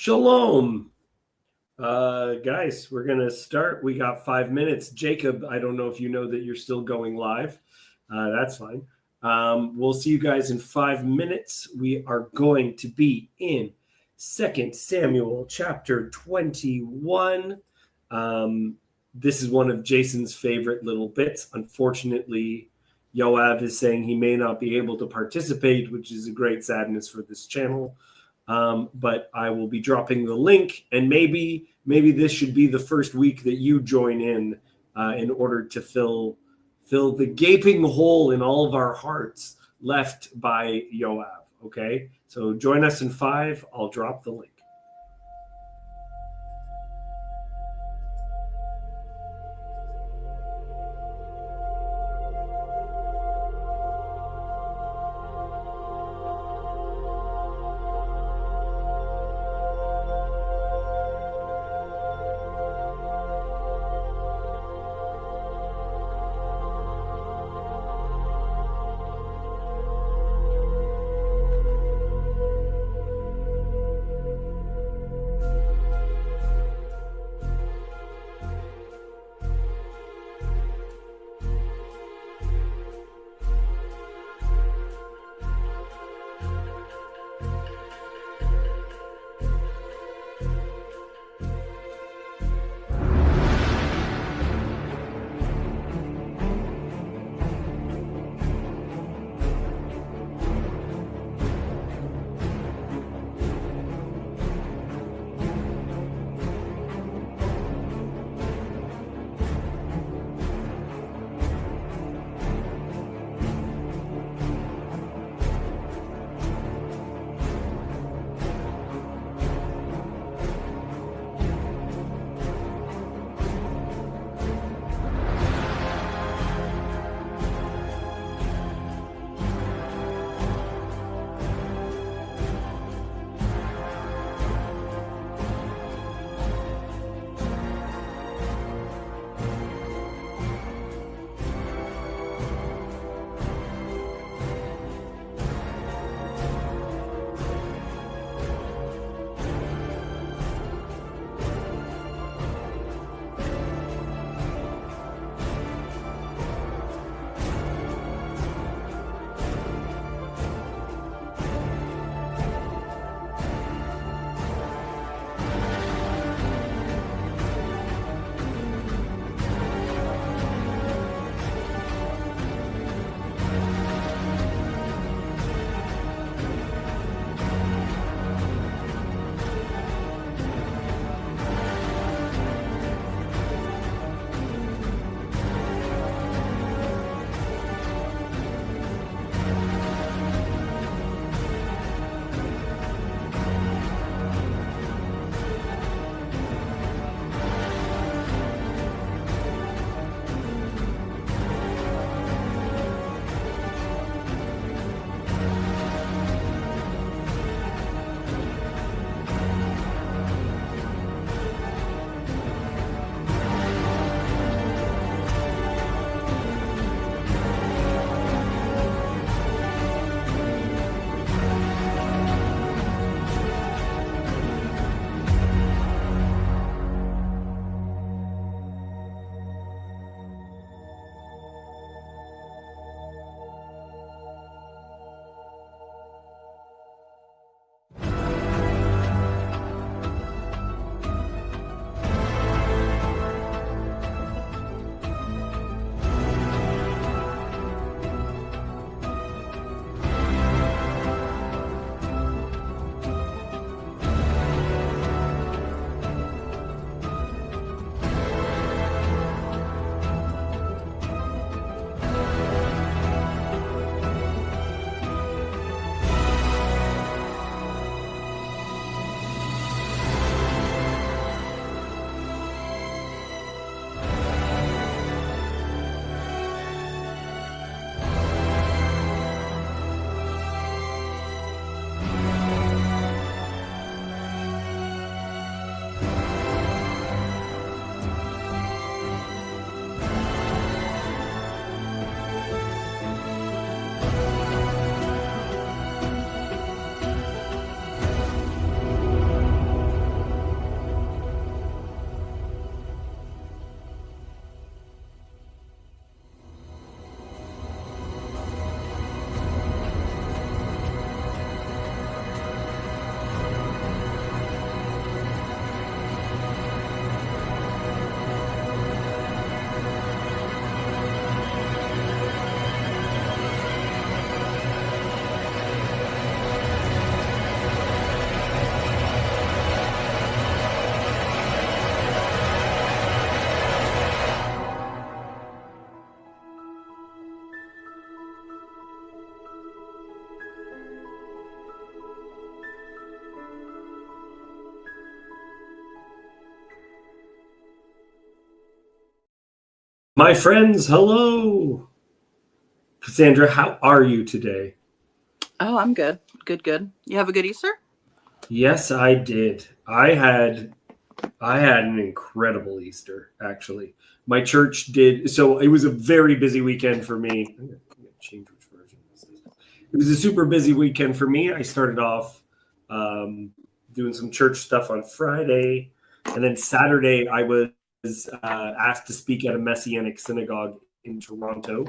Shalom. Guys, we're going to start. We got 5 minutes. Jacob, I don't know if you know that you're still going live. That's fine. We'll see you guys in 5 minutes. We are going to be in 2 Samuel chapter 21. This is one of Jason's favorite little bits. Unfortunately, Yoav is saying he may not be able to participate, which is a great sadness for this channel. But I will be dropping the link, and maybe this should be the first week that you join in order to fill the gaping hole in all of our hearts left by Yoav. Okay, so join us in 5. I'll drop the link. My friends, hello. Cassandra, how are you today? Oh, I'm good. Good. You have a good Easter? Yes, I did. I had an incredible Easter, actually. My church did, so it was a very busy weekend for me. I'm gonna change which version this is. It was a super busy weekend for me. I started off um, doing some church stuff on Friday, and then Saturday I was asked to speak at a Messianic synagogue in Toronto.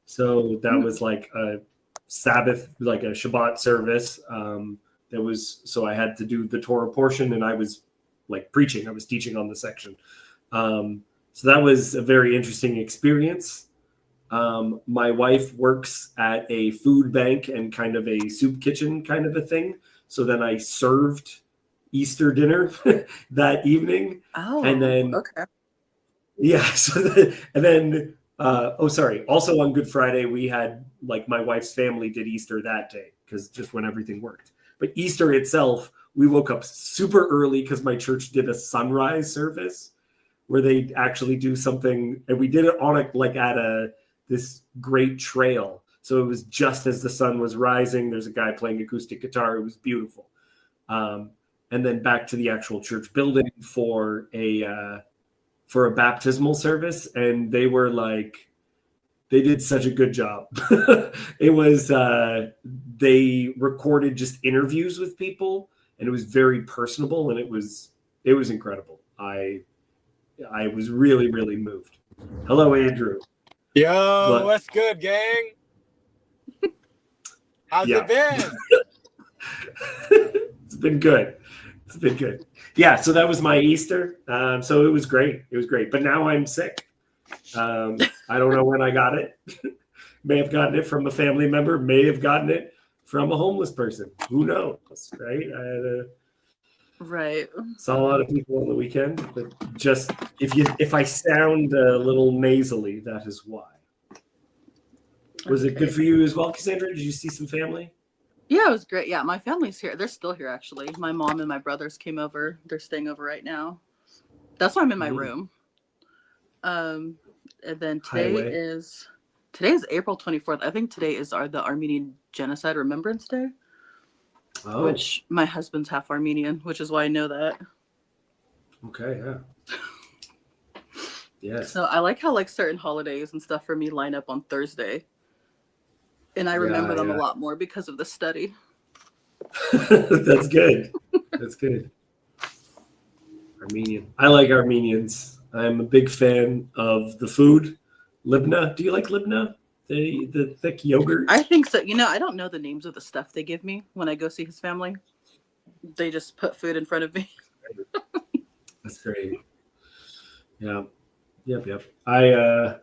So that was like a Sabbath, like a Shabbat service. That was so I had to do the Torah portion, and I was like preaching. I was teaching on the section. So that was a very interesting experience. My wife works at a food bank and kind of a soup kitchen kind of a thing. So then I served Easter dinner that evening, and Oh, then okay. yeah. And then, oh, sorry. Also on Good Friday, we had like my wife's family did Easter that day because just when everything worked. But Easter itself, we woke up super early because my church did a sunrise service where they actually do something, and we did it on a like at a this great trail. So it was just as the sun was rising. There's a guy playing acoustic guitar. It was beautiful. Um, and then back to the actual church building for a baptismal service, and they were like they did such a good job. It was they recorded just interviews with people, and it was very personable, and it was incredible. I was really really moved. Hello, Andrew. Yo, But what's good, gang? How's yeah, it been? it's been good. It's been good. Yeah, so that was my Easter. So it was great. It was great. But now I'm sick. I don't know when I got it. May have gotten it from a family member. May have gotten it from a homeless person. Who knows, right? Right. Saw a lot of people on the weekend, but just if I sound a little nasally, that is why. Was it good Okay. for you as well, Cassandra? Did you see some family? Yeah, it was great. Yeah, my family's here. They're still here, actually. My mom and my brothers came over. They're staying over right now. That's why I'm in my Mm-hmm. room. Um, and then Hideaway. today is April 24th. I think today is the Armenian Genocide Remembrance Day, Oh, which my husband's half Armenian, which is why I know that. okay, yeah. Yes. So I like how like certain holidays and stuff for me line up on Thursday, and I remember Yeah, them a yeah. lot more because of the study. That's good. That's good. Armenian. I like Armenians. I'm a big fan of the food. Libna. Do you like Libna? The thick yogurt? I think so. I don't know the names of the stuff they give me when I go see his family. They just put food in front of me. That's great. Yeah. Yep. I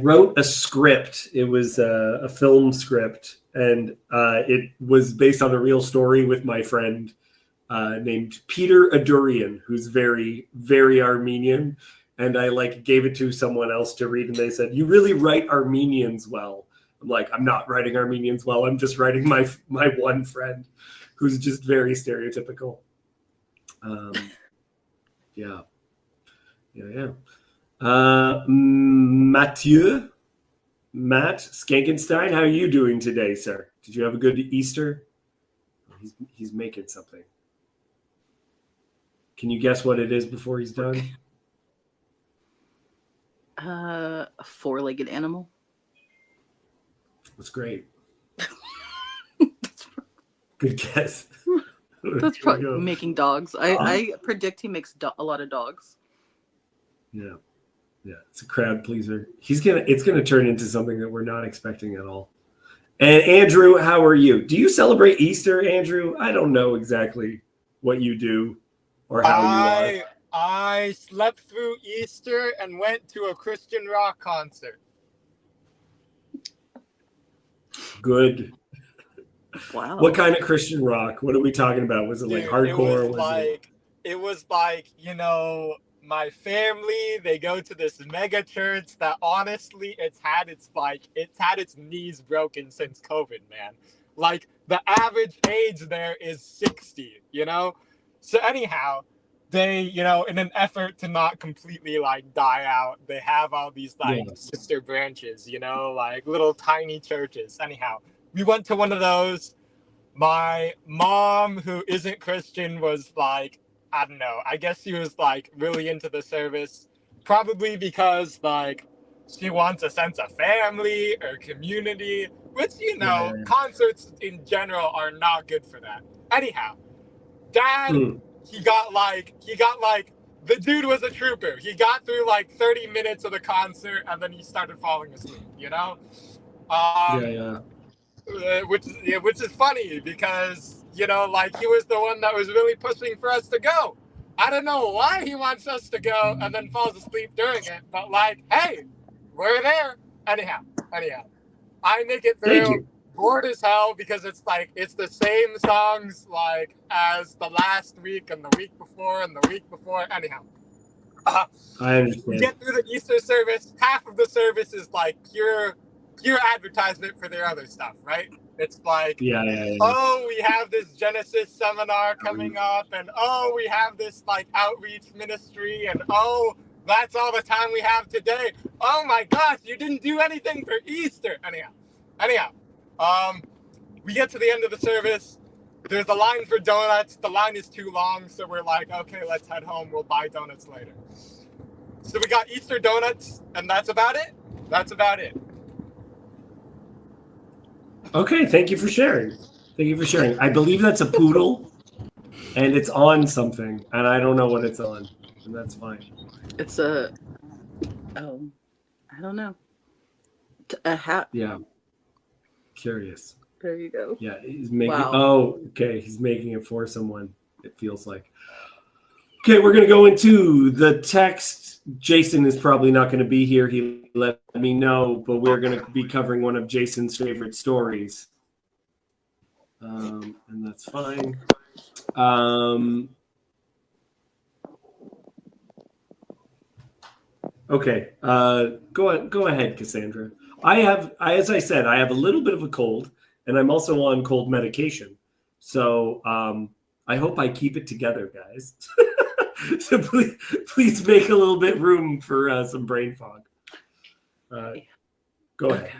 wrote a script. It was a film script, and it was based on a real story with my friend named Peter Adurian, who's very, very Armenian. And I like gave it to someone else to read, and they said, "You really write Armenians well." I'm like, "I'm not writing Armenians well. I'm just writing my one friend, who's just very stereotypical." Um, yeah. Mathieu, Matt Skankenstein, how are you doing today, sir? Did you have a good Easter? He's making something. Can you guess what it is before he's done? A four-legged animal. That's great. Good guess. That's Here we probably go. making dogs. I predict he makes a lot of dogs. Yeah. It's a crowd pleaser. It's gonna turn into something that we're not expecting at all. And Andrew, how are you? Do you celebrate Easter, Andrew? I don't know exactly what you do or how you are. I slept through Easter and went to a Christian rock concert. Good. Wow. What kind of Christian rock? What are we talking about? Was it like Dude, hardcore? it was like, my family, they go to this mega church that honestly it's had its knees broken since COVID, man. Like the average age there is 60, So anyhow, they, in an effort to not completely like die out, they have all these like sister branches, like little tiny churches. Anyhow, we went to one of those. My mom, who isn't Christian, was like, I don't know, I guess she was like really into the service, probably because like she wants a sense of family or community, which, concerts in general are not good for that. Anyhow, Dad, he got like, the dude was a trooper. He got through like 30 minutes of the concert and then he started falling asleep, which is funny because, like he was the one that was really pushing for us to go. I don't know why he wants us to go and then falls asleep during it, but like, hey, we're there. Anyhow, I make it through. Bored as hell because it's like it's the same songs like as the last week and the week before and the week before. Anyhow, I understand. We get through the Easter service. Half of the service is like pure advertisement for their other stuff, right? It's like, oh, we have this Genesis seminar coming up, and oh, we have this like outreach ministry, and oh, that's all the time we have today. Oh my gosh, you didn't do anything for Easter. Anyhow. We get to the end of the service. There's a line for donuts. The line is too long, so we're like, okay, let's head home. We'll buy donuts later. So we got Easter donuts, and that's about it. Okay, thank you for sharing. I believe that's a poodle, and it's on something, and I don't know what it's on, and that's fine. It's I don't know. A hat. Yeah. Curious. There you go. Yeah, he's making. Wow. Oh, okay. He's making it for someone. It feels like. Okay, we're gonna go into the text. Jason is probably not going to be here. He let me know, but we're going to be covering one of Jason's favorite stories, and that's fine. Okay, go ahead, Cassandra. As I said, I have a little bit of a cold, and I'm also on cold medication. So I hope I keep it together, guys. So please make a little bit room for some brain fog. Go ahead.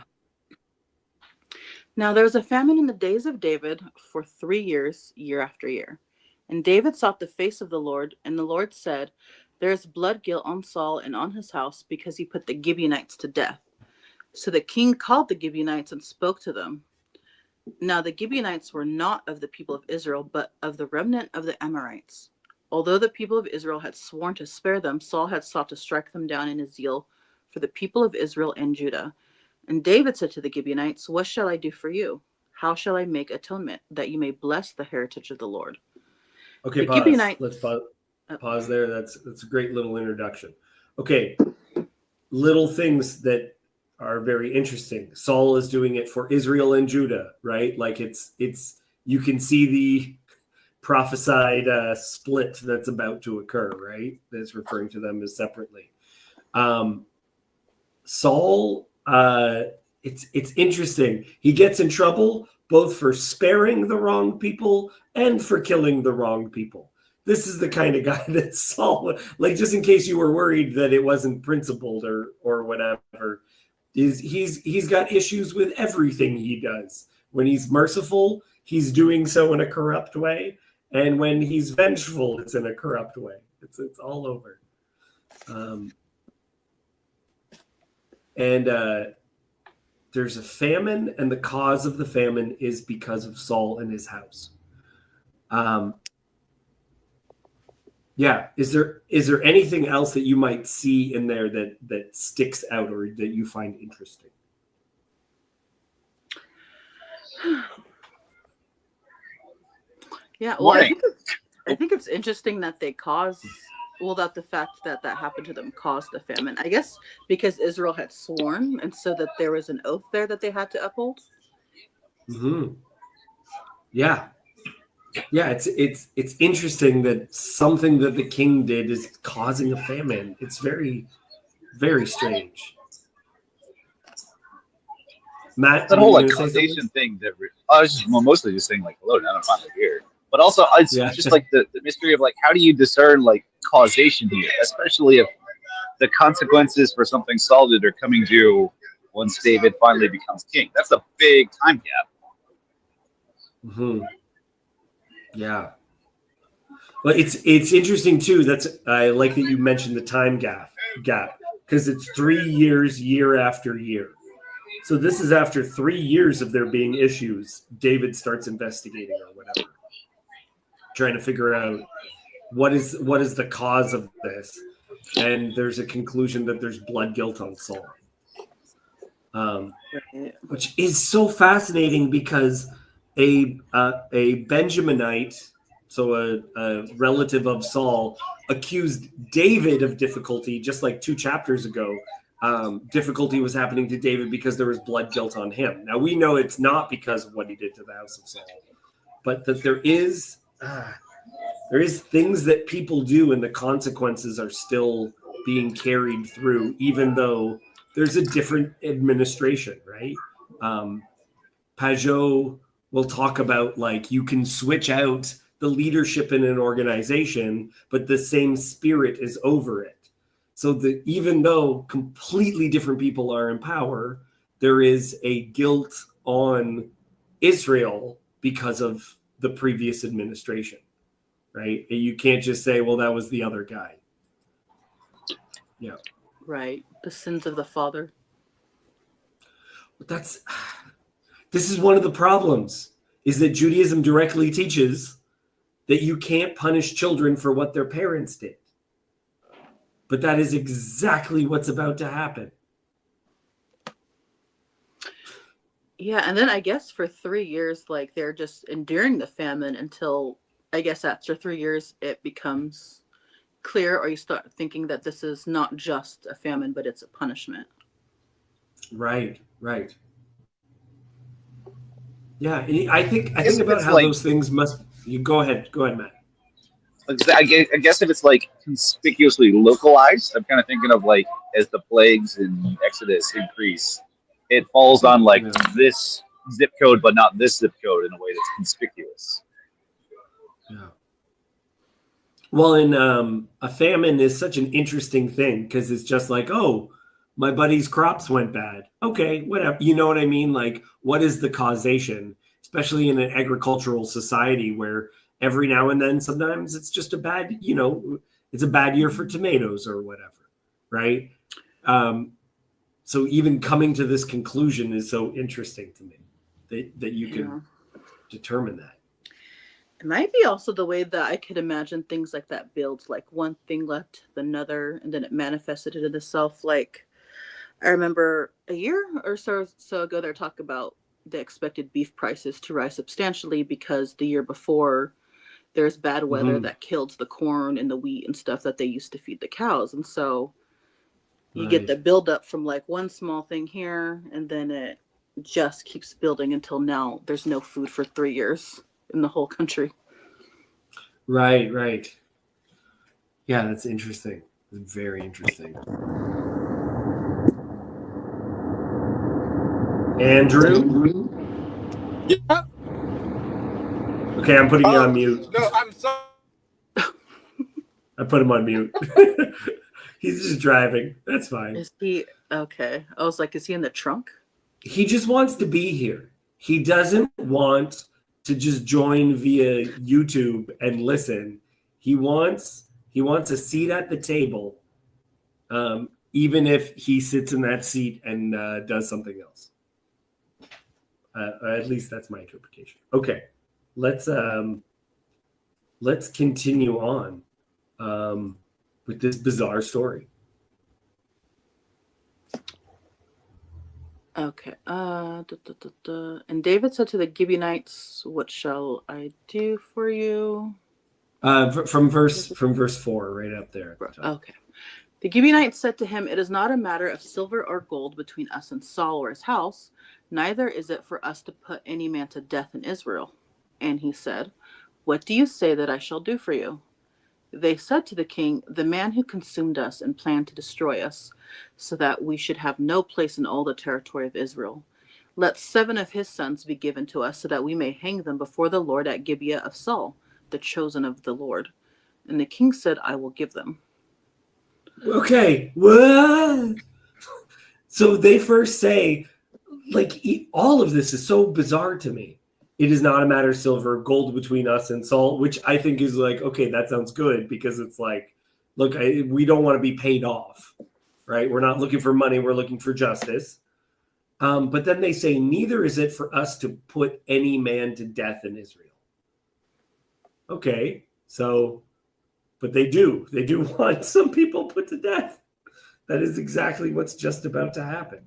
Now there was a famine in the days of David for 3 years, year after year. And David sought the face of the Lord, and the Lord said, there is blood guilt on Saul and on his house because he put the Gibeonites to death. So the king called the Gibeonites and spoke to them. Now the Gibeonites were not of the people of Israel, but of the remnant of the Amorites. Although the people of Israel had sworn to spare them, Saul had sought to strike them down in his zeal for the people of Israel and Judah. And David said to the Gibeonites, what shall I do for you? How shall I make atonement that you may bless the heritage of the Lord? Okay, pause. Let's pause there. That's a great little introduction. Okay, little things that are very interesting. Saul is doing it for Israel and Judah, right? Like it's you can see the prophesied split that's about to occur, right? That's referring to them as separately. Saul, it's interesting. He gets in trouble both for sparing the wrong people and for killing the wrong people. This is the kind of guy that Saul, like, just in case you were worried that it wasn't principled or whatever, he's got issues with everything he does. When he's merciful, he's doing so in a corrupt way, and when he's vengeful, it's in a corrupt way. It's all over. There's a famine, and the cause of the famine is because of Saul and his house. Yeah. Is there anything else that you might see in there that sticks out or that you find interesting? Yeah. Well, I think it's interesting that they caused. Well, that the fact that happened to them caused the famine. I guess because Israel had sworn, and so that there was an oath there that they had to uphold. Mm-hmm. Yeah. Yeah, it's interesting that something that the king did is causing a famine. It's very, very strange. Matt, that whole like causation thing. I was just mostly just saying like, hello, now I'm finally here. But also, it's Yeah. just like the mystery of like how do you discern like causation here, especially if the consequences for something solid are coming due once David finally becomes king. That's a big time gap. Hmm. Yeah. Well, it's interesting too. I like that you mentioned the time gap because it's 3 years, year after year. So this is after 3 years of there being issues. David starts investigating or whatever, trying to figure out what is the cause of this, and there's a conclusion that there's blood guilt on Saul, Right. which is so fascinating because a Benjaminite, so a relative of Saul, accused David of difficulty just like 2 chapters ago. Difficulty was happening to David because there was blood guilt on him. Now we know it's not because of what he did to the house of Saul, but that there is things that people do and the consequences are still being carried through, even though there's a different administration, right? Pajot will talk about like you can switch out the leadership in an organization, but the same spirit is over it. So that even though completely different people are in power, there is a guilt on Israel because of the previous administration, right? You can't just say, well, that was the other guy. Yeah. Right. The sins of the father. But this is one of the problems, is that Judaism directly teaches that you can't punish children for what their parents did. But that is exactly what's about to happen. Yeah, and then I guess for 3 years, like they're just enduring the famine until I guess after 3 years it becomes clear, or you start thinking that this is not just a famine, but it's a punishment. Right. Yeah, I think I guess if about it's how like, those things must. You go ahead, Matt. I guess if it's like conspicuously localized, I'm kind of thinking of like as the plagues in Exodus increase, it falls on like Yeah. this zip code, but not this zip code in a way that's conspicuous. Yeah. Well, and a famine is such an interesting thing because it's just like, oh, my buddy's crops went bad. Okay, whatever. You know what I mean? Like, what is the causation? Especially in an agricultural society where every now and then, sometimes it's just a bad, it's a bad year for tomatoes or whatever, right? So even coming to this conclusion is so interesting to me that you can determine that. It might be also the way that I could imagine things like that build, like one thing led to another, and then it manifested into itself. Like I remember a year or so ago, they talk about the expected beef prices to rise substantially because the year before there's bad weather that killed the corn and the wheat and stuff that they used to feed the cows. And so you get the buildup from like one small thing here, and then it just keeps building until now there's no food for 3 years in the whole country. Right. Yeah, that's interesting. It's very interesting. Andrew? Yeah. Okay, I'm putting you on mute. No, I'm sorry. I put him on mute. He's just driving. That's fine. Is he okay? I was like, is he in the trunk? He just wants to be here. He doesn't want to just join via YouTube and listen. He wants a seat at the table, even if he sits in that seat and does something else. At least that's my interpretation. Okay, let's continue on with this bizarre story. Okay. And David said to the Gibeonites, "What shall I do for you?" From verse 4, right up there. Okay. The Gibeonites said to him, "It is not a matter of silver or gold between us and Saul or his house, neither is it for us to put any man to death in Israel." And he said, "What do you say that I shall do for you?" They said to the king, "The man who consumed us and planned to destroy us, so that we should have no place in all the territory of Israel. Let 7 of his sons be given to us, so that we may hang them before the Lord at Gibeah of Saul, the chosen of the Lord. And the king said, I will give them. Okay. What? So they first say, like, all of this is so bizarre to me. It is not a matter of silver, gold between us and Saul, which I think is like, okay, that sounds good, because it's like, look, we don't want to be paid off, right? We're not looking for money. We're looking for justice. But then they say, neither is it for us to put any man to death in Israel. Okay, so, but they do want some people put to death. That is exactly what's just about to happen.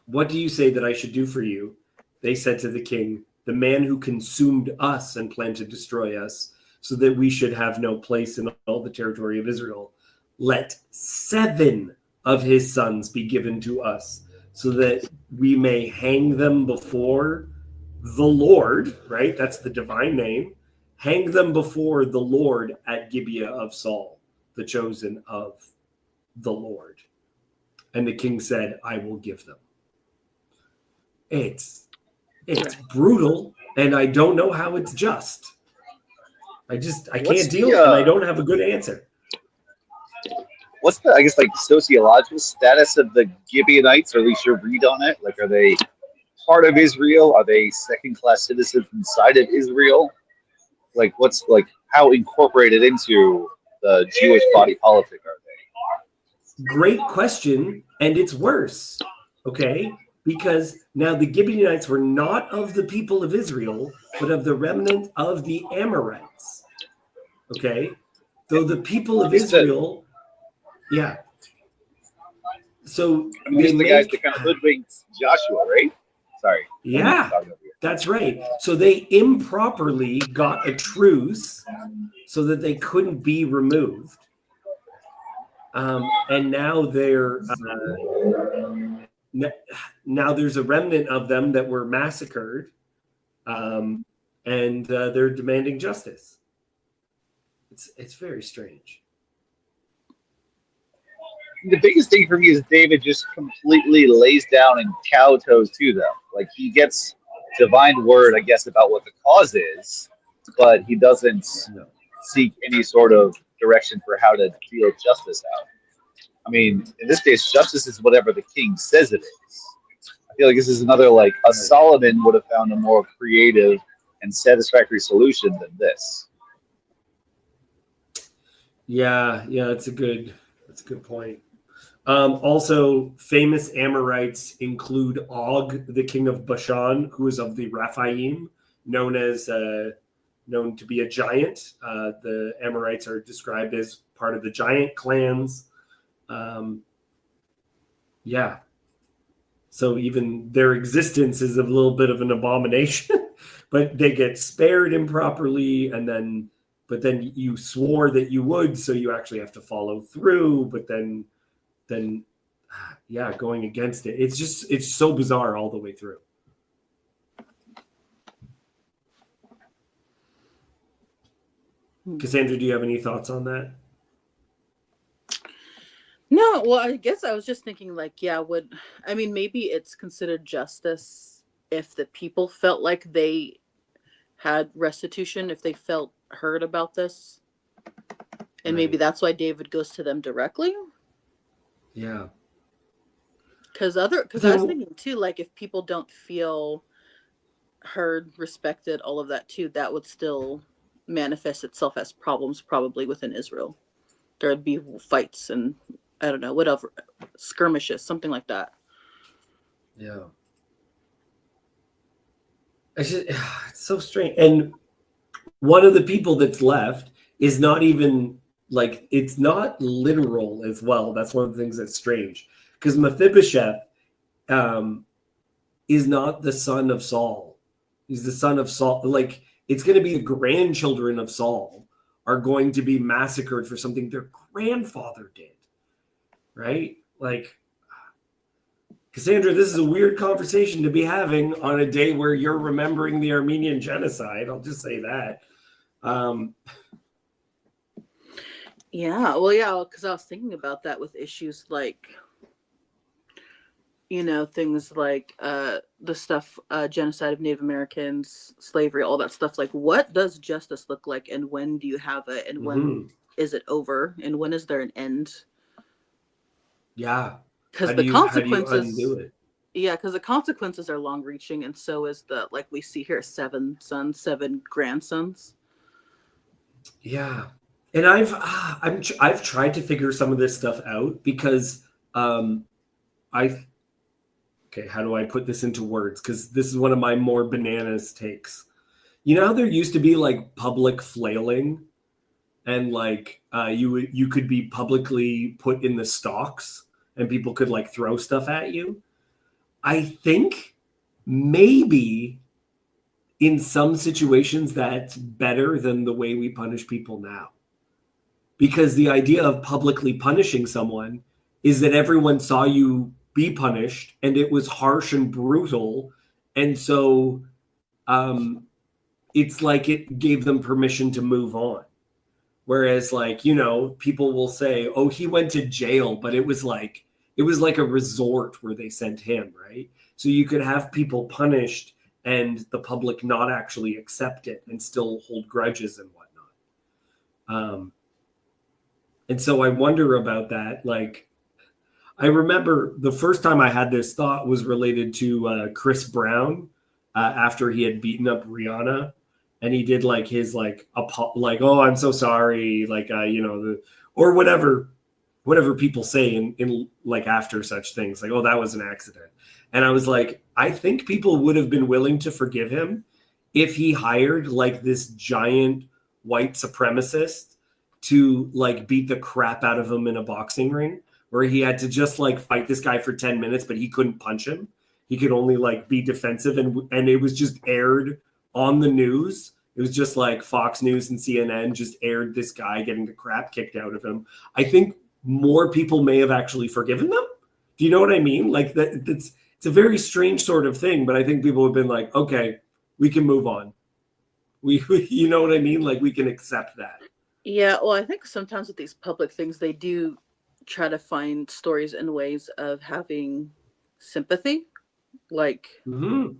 What do you say that I should do for you? They said to the king, the man who consumed us and planned to destroy us, so that we should have no place in all the territory of Israel. Let 7 of his sons be given to us, so that we may hang them before the Lord, right? That's the divine name. Hang them before the Lord at Gibeah of Saul, the chosen of the Lord. And the king said, I will give them. It's brutal, and I don't know how it's just. I can't deal, and I don't have a good answer. What's the, I guess, like, sociological status of the Gibeonites, or at least your read on it? Like, are they part of Israel? Are they second-class citizens inside of Israel? Like, what's, like, how incorporated into the Jewish body politic are they? Great question, and it's worse, okay? Because now the Gibeonites were not of the people of Israel, but of the remnant of the Amorites, okay? Though the people of Israel, yeah. So I mean, these are the guys that kind of hoodwinked Joshua, right? Sorry. Yeah, that's right. So they improperly got a truce so that they couldn't be removed. And now now there's a remnant of them that were massacred, and they're demanding justice. It's very strange. The biggest thing for me is David just completely lays down and kowtows to them. Like, he gets divine word, I guess, about what the cause is, but he doesn't seek any sort of direction for how to deal justice out. I mean, in this case, justice is whatever the king says it is. I feel like this is another, like, a Solomon would have found a more creative and satisfactory solution than this. Yeah, that's a good point. Also, famous Amorites include Og, the king of Bashan, who is of the Rephaim, known to be a giant. The Amorites are described as part of the giant clans. So even their existence is a little bit of an abomination, but they get spared improperly, but then you swore that you would, so you actually have to follow through, but then going against it. It's so bizarre all the way through. Cassandra, do you have any thoughts on that? No, well, I guess I was just thinking, like, maybe it's considered justice if the people felt like they had restitution, if they felt heard about this. And maybe that's why David goes to them directly. Yeah. Because I was thinking too, like, if people don't feel heard, respected, all of that too, that would still manifest itself as problems probably within Israel. There'd be fights and I don't know, whatever, skirmishes, something like that. Yeah. It's so strange. And one of the people that's left is not even, like, it's not literal as well. That's one of the things that's strange. Because Mephibosheth is not the son of Saul. He's the son of Saul. Like, it's going to be the grandchildren of Saul are going to be massacred for something their grandfather did. Right? Like, Cassandra, this is a weird conversation to be having on a day where you're remembering the Armenian genocide. I'll just say that. Because I was thinking about that with issues like things like the stuff, genocide of Native Americans, slavery, all that stuff. Like, what does justice look like, and when do you have it, and when is it over, and when is there an end? Yeah. Because How the do you undo consequences, it? yeah, because the consequences are long reaching, and so is like we see here, 7 sons, 7 grandsons. Yeah. And I've tried to figure some of this stuff out because I okay, how do I put this into words? Because this is one of my more bananas takes. You know how there used to be like public flailing, and like you could be publicly put in the stocks, and people could like throw stuff at you. I think maybe in some situations that's better than the way we punish people now. Because the idea of publicly punishing someone is that everyone saw you be punished and it was harsh and brutal. And so it's like it gave them permission to move on. Whereas, like, people will say, oh, he went to jail, but it was like a resort where they sent him, right? So you could have people punished and the public not actually accept it and still hold grudges and whatnot. And so I wonder about that. Like, I remember the first time I had this thought was related to Chris Brown after he had beaten up Rihanna, and he did like his like oh, I'm so sorry, like or whatever people say in like after such things, like, oh, that was an accident. And I was like, I think people would have been willing to forgive him if he hired like this giant white supremacist to like beat the crap out of him in a boxing ring, where he had to just like fight this guy for 10 minutes, but he couldn't punch him. He could only like be defensive, and it was just aired on the news. It was just like Fox News and CNN just aired this guy getting the crap kicked out of him. I think more people may have actually forgiven them. Do you know what I mean? Like it's a very strange sort of thing, but I think people have been like, okay, we can move on. We you know what I mean? Like, we can accept that. Yeah, well, I think sometimes with these public things, they do try to find stories and ways of having sympathy. Like, Mm-hmm.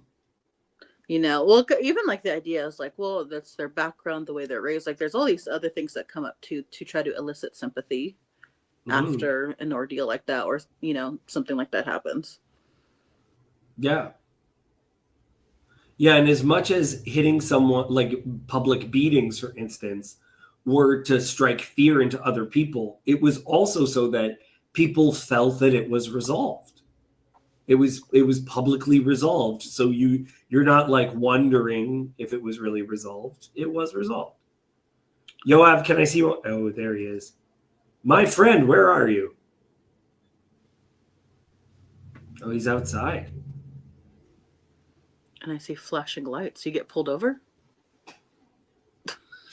well, even like the idea is like, well, that's their background, the way they're raised. Like, there's all these other things that come up to try to elicit sympathy after an ordeal like that, or, something like that happens. Yeah. Yeah, and as much as hitting someone, like public beatings, for instance, were to strike fear into other people, it was also so that people felt that it was resolved. It was publicly resolved. So you're not like wondering if it was really resolved. It was resolved. Yoav, can I see what? Oh, there he is. My friend, where are you? Oh, he's outside. And I see flashing lights. You get pulled over?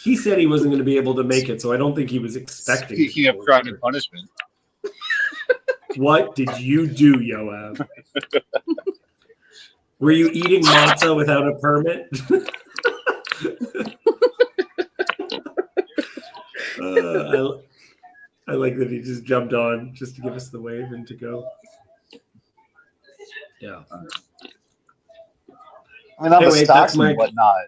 He said he wasn't going to be able to make it, so I don't think he was expecting. Speaking of crime and punishment, what did you do, Yoav? Were you eating matzah without a permit? I like that he just jumped on just to give us the wave and to go. Yeah. I mean, on Anyway, the stocks that's my- and whatnot.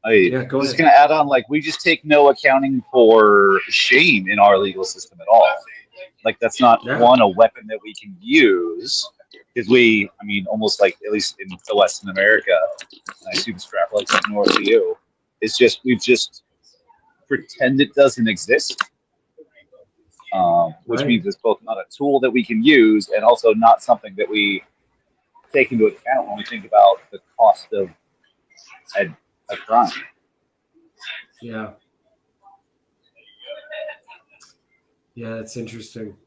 Yeah, go I'm just ahead. going to add on, like, we just take no accounting for shame in our legal system at all. Like, that's not, Yeah. one, a weapon that we can use, because almost like, at least in the Western America, and I assume extrapolates up north to you, it's just, we've just pretend it doesn't exist, which Right. means it's both not a tool that we can use and also not something that we take into account when we think about the cost of a crime. Yeah. Yeah, that's interesting.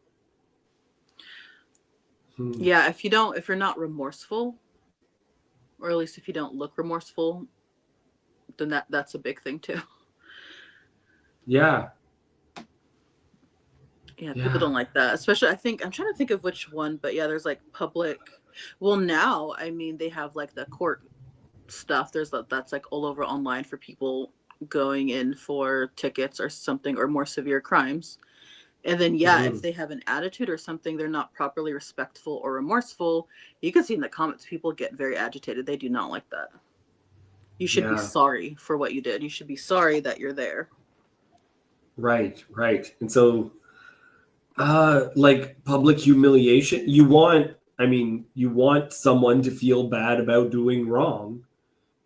Yeah, if you're not remorseful, or at least if you don't look remorseful, then that's a big thing too. Yeah. Yeah, people don't like that. Especially, I'm trying to think of which one, but yeah, there's like public. Well, now, I mean, they have like the court stuff. That's like all over online for people going in for tickets or something, or more severe crimes. And then, if they have an attitude or something, they're not properly respectful or remorseful. You can see in the comments, people get very agitated. They do not like that. You should be sorry for what you did. You should be sorry that you're there. Right. And so, like public humiliation, you want someone to feel bad about doing wrong,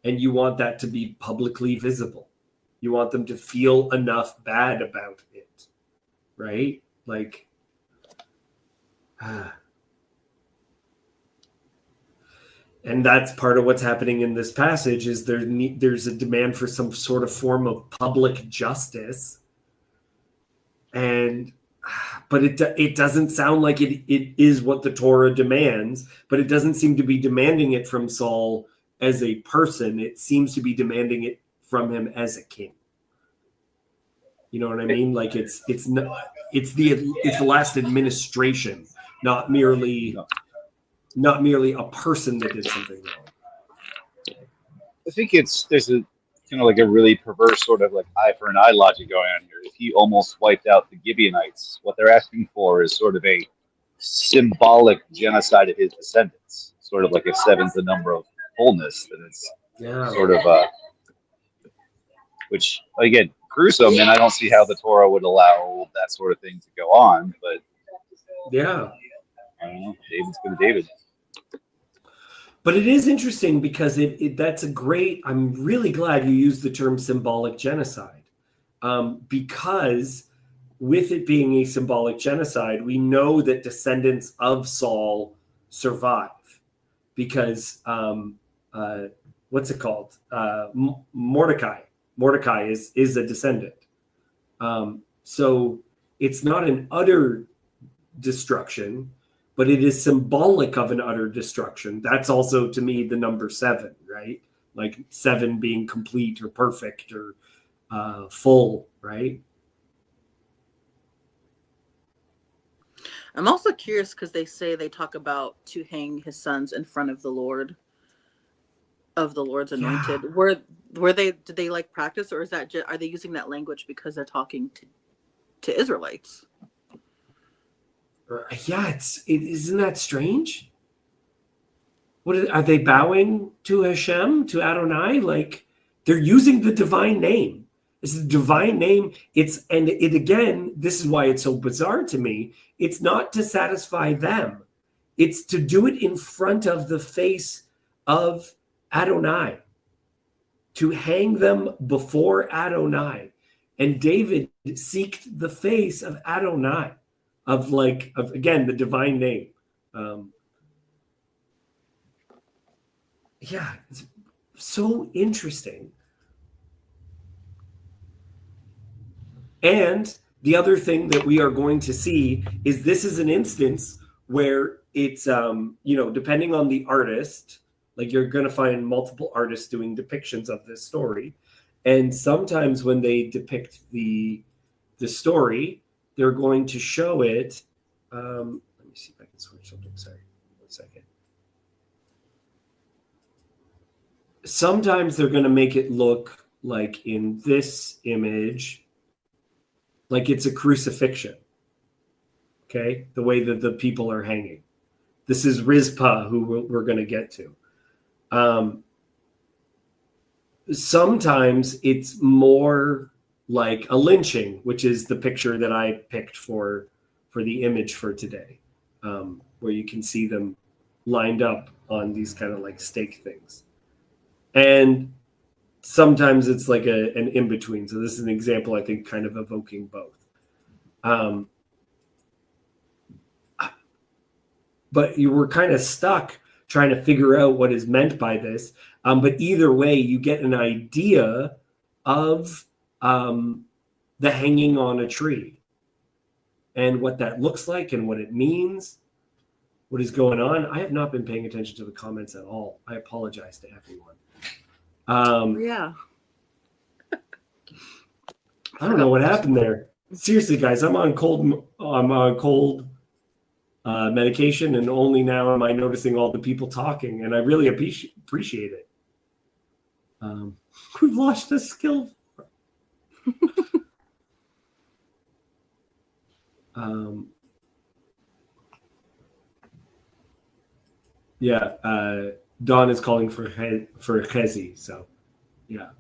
and you want that to be publicly visible. You want them to feel enough bad about it, right? Like, and that's part of what's happening in this passage is there's a demand for some sort of form of public justice, but it doesn't sound like it is what the Torah demands, but it doesn't seem to be demanding it from Saul as a person. It seems to be demanding it from him as a king. You know what I mean? Like it's the last administration, not merely a person that did something wrong. I think there's a kind of like a really perverse sort of like eye for an eye logic going on here. If he almost wiped out the Gibeonites, what they're asking for is sort of a symbolic genocide of his descendants. Sort of like if seven's the number of fullness, then it's sort of which again, gruesome, and I don't see how the Torah would allow that sort of thing to go on. But yeah, I don't know. David's been David. But it is interesting because that's a great. I'm really glad you used the term symbolic genocide, because with it being a symbolic genocide, we know that descendants of Saul survive because what's it called? Mordecai. Mordecai is a descendant. So it's not an utter destruction, but it is symbolic of an utter destruction. That's also, to me, the number 7, right? Like 7 being complete or perfect or full, right? I'm also curious because they talk about to hang his sons in front of the Lord, of the Lord's anointed. Yeah. Did they like practice, or is that are they using that language because they're talking to Israelites? Yeah, isn't that strange? Are they bowing to Hashem, to Adonai? Like they're using the divine name. It's the divine name. Again, this is why it's so bizarre to me. It's not to satisfy them. It's to do it in front of the face of Adonai, to hang them before Adonai. And David seeked the face of Adonai, of again, the divine name. Yeah, it's so interesting. And the other thing that we are going to see is this is an instance where it's, depending on the artist, like you're going to find multiple artists doing depictions of this story. And sometimes when they depict the story, they're going to show it. Let me see if I can switch something. Sorry, 1 second. Sometimes they're going to make it look like in this image, like it's a crucifixion. Okay, the way that the people are hanging. This is Rizpah, who we're going to get to. Sometimes it's more like a lynching, which is the picture that I picked for the image for today, where you can see them lined up on these kind of like stake things. And sometimes it's like an in-between. So this is an example, I think, kind of evoking both. But you were kind of stuck trying to figure out what is meant by this. But either way, you get an idea of the hanging on a tree and what that looks like and what it means, what is going on. I have not been paying attention to the comments at all. I apologize to everyone. Yeah. I don't know what happened there. Seriously, guys, I'm on cold medication, and only now am I noticing all the people talking, and I really appreciate it. We've lost a skill. Yeah, Dawn is calling for Chezi, so yeah.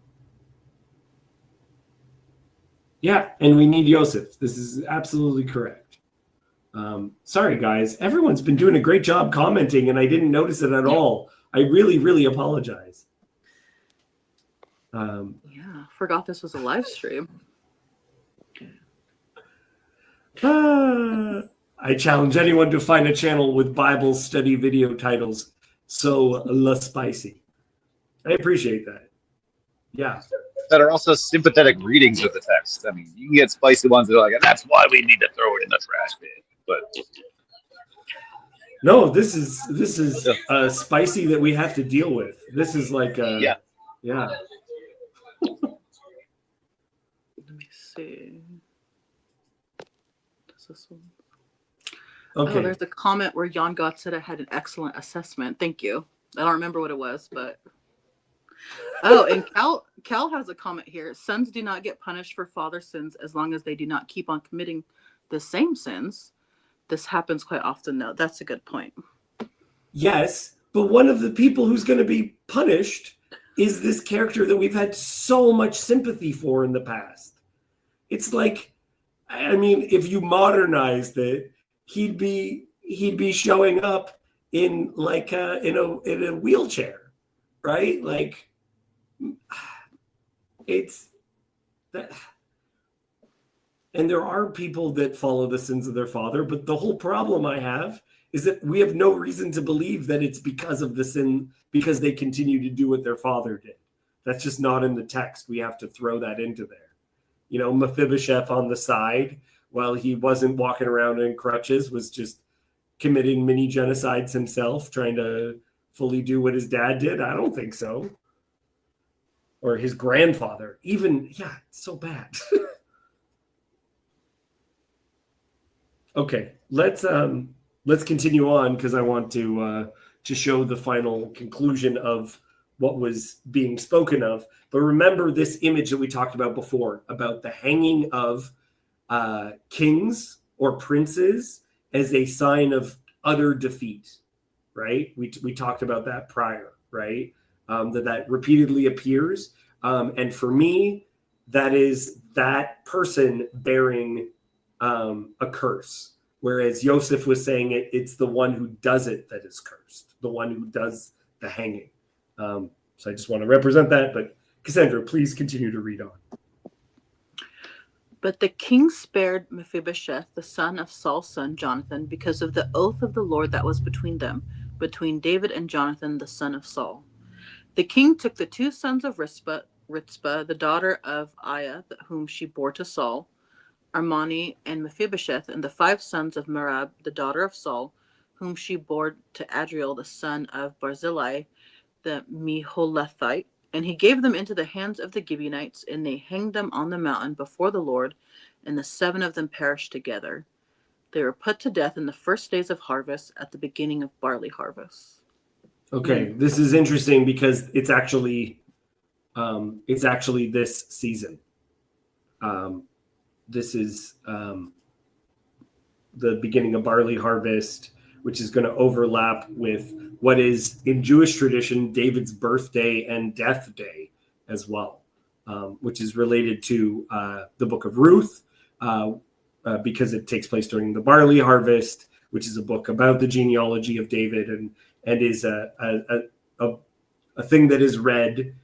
Yeah, and we need Yosef. This is absolutely correct. Sorry, guys. Everyone's been doing a great job commenting, and I didn't notice it at all. I really, really apologize. Yeah, forgot this was a live stream. I challenge anyone to find a channel with Bible study video titles so la spicy. I appreciate that. Yeah. That are also sympathetic readings of the text. I mean, you can get spicy ones that are like, and that's why we need to throw it in the trash bin. But no, this is spicy that we have to deal with. This is like yeah. Let me see. Does this one? Okay. Oh, there's a comment where Jan Gott said I had an excellent assessment. Thank you. I don't remember what it was, but oh, and Cal has a comment here. Sons do not get punished for father sins as long as they do not keep on committing the same sins. This happens quite often, though. That's a good point. Yes, but one of the people who's going to be punished is this character that we've had so much sympathy for in the past. It's like, I mean, if you modernized it, he'd be showing up in like in a wheelchair, right? Like, it's that. And there are people that follow the sins of their father, but the whole problem I have is that we have no reason to believe that it's because of the sin, because they continue to do what their father did. That's just not in the text. We have to throw that into there. You know, Mephibosheth on the side, while he wasn't walking around in crutches, was just committing mini genocides himself, trying to fully do what his dad did. I don't think so. Or his grandfather. Even, yeah, it's so bad. Okay, let's continue on because I want to show the final conclusion of what was being spoken of. But remember this image that we talked about before about the hanging of kings or princes as a sign of utter defeat, right? We talked about that prior, right? That repeatedly appears, and for me, that is that person bearing a curse, whereas Yosef was saying it's the one who does it that is cursed, the one who does the hanging. So I just want to represent that, but Cassandra, please continue to read on. But the king spared Mephibosheth, the son of Saul's son Jonathan, because of the oath of the Lord that was between them, between David and Jonathan, the son of Saul. The king took the two sons of Rizpah, the daughter of Aiah, whom she bore to Saul, Armani and Mephibosheth, and the 5 sons of Merab, the daughter of Saul, whom she bore to Adriel, the son of Barzillai, the Meholethite, and he gave them into the hands of the Gibeonites, and they hanged them on the mountain before the Lord, and the 7 of them perished together. They were put to death in the first days of harvest, at the beginning of barley harvest. Okay, this is interesting because it's actually this season. This is the beginning of barley harvest, which is going to overlap with what is in Jewish tradition David's birthday and death day as well, which is related to the book of Ruth because it takes place during the barley harvest, which is a book about the genealogy of David and is a thing that is read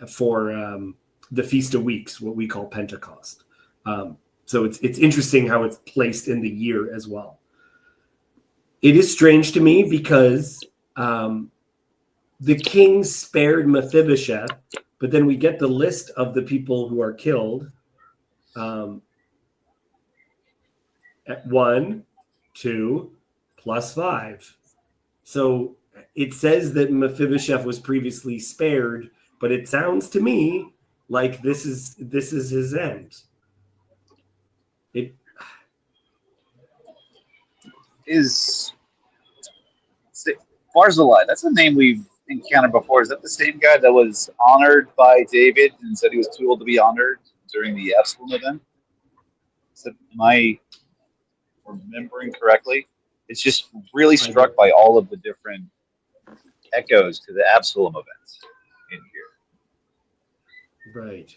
for the Feast of Weeks, what we call Pentecost. So it's interesting how it's placed in the year as well. It is strange to me because the king spared Mephibosheth, but then we get the list of the people who are killed at 1, 2, plus 5. So it says that Mephibosheth was previously spared, but it sounds to me like this is his end. It Is Barzillai, that's a name we've encountered before. Is that the same guy that was honored by David and said he was too old to be honored during the Absalom event? Am I remembering correctly? It's just really struck by all of the different echoes to the Absalom events in here. Right.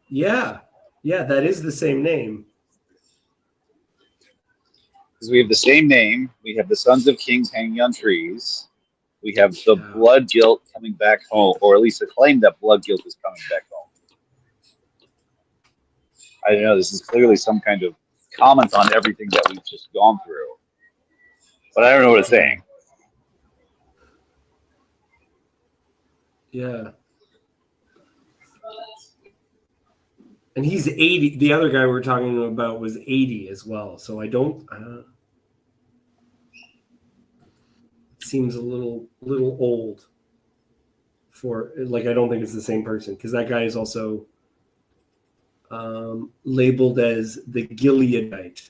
Yeah. Yeah, that is the same name. Because we have the same name, we have the sons of kings hanging on trees, we have the blood guilt coming back home, or at least a claim that blood guilt is coming back home. I don't know, this is clearly some kind of comment on everything that we've just gone through. But I don't know what it's saying. Yeah. And he's 80. The other guy we're talking about was 80 as well. So I don't. It seems a little old for, like, I don't think it's the same person, because that guy is also labeled as the Gileadite,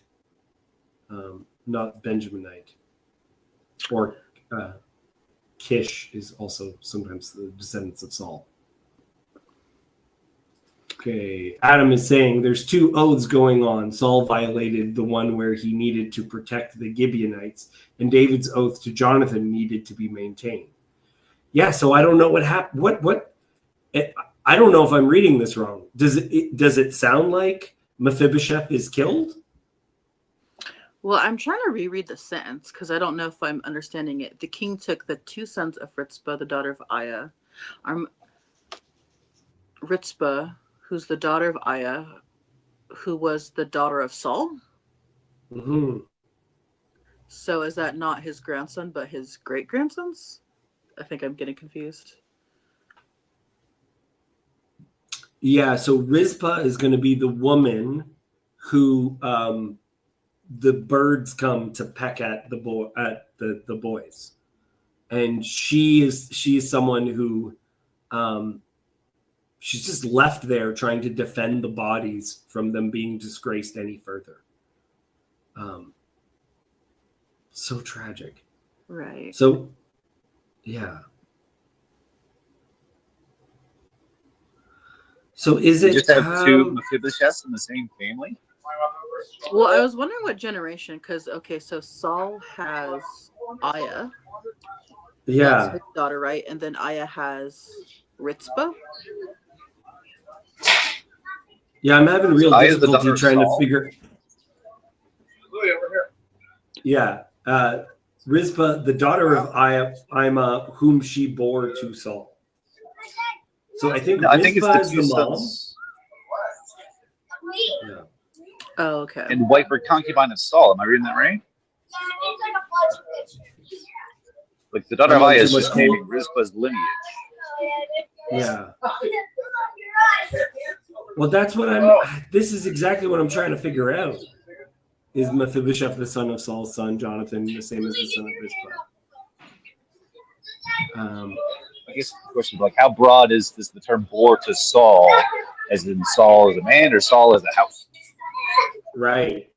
not Benjaminite. Or Kish is also sometimes the descendants of Saul. Okay, Adam is saying there's two oaths going on. Saul violated the one where he needed to protect the Gibeonites, and David's oath to Jonathan needed to be maintained. Yeah, so I don't know what happened. I don't know if I'm reading this wrong. Does it sound like Mephibosheth is killed? Well, I'm trying to reread the sentence because I don't know if I'm understanding it. The king took the two sons of Ritzpah, the daughter of Aiah. Ritzpah, who's the daughter of Aiah, who was the daughter of Saul. Mm-hmm. So is that not his grandson, but his great-grandson's? I think I'm getting confused. Yeah, so Rizpah is going to be the woman who the birds come to peck at the boys, and she is someone who she's just left there trying to defend the bodies from them being disgraced any further. So tragic. Right. So, yeah. So is it just have two Mephibosheths in the same family? Well, I was wondering what generation, because so Saul has Aiah. Yeah. That's his daughter, right? And then Aiah has Ritzpah. Yeah, I'm having real difficulty trying to figure. Yeah, Rizpah, the daughter of Ima, whom she bore to Saul. So I think Rizpah is the mom. Yeah. Oh, okay. And wife or concubine of Saul. Am I reading that right? Like the daughter of Aiah is just naming Rizpah's lineage. Yeah. Well, that's what this is exactly what I'm trying to figure out. Is Mephibosheth the son of Saul's son, Jonathan, the same as the son of Rizpah? I guess the question is, like, how broad is the term bore to Saul, as in Saul as a man or Saul as a house? Right.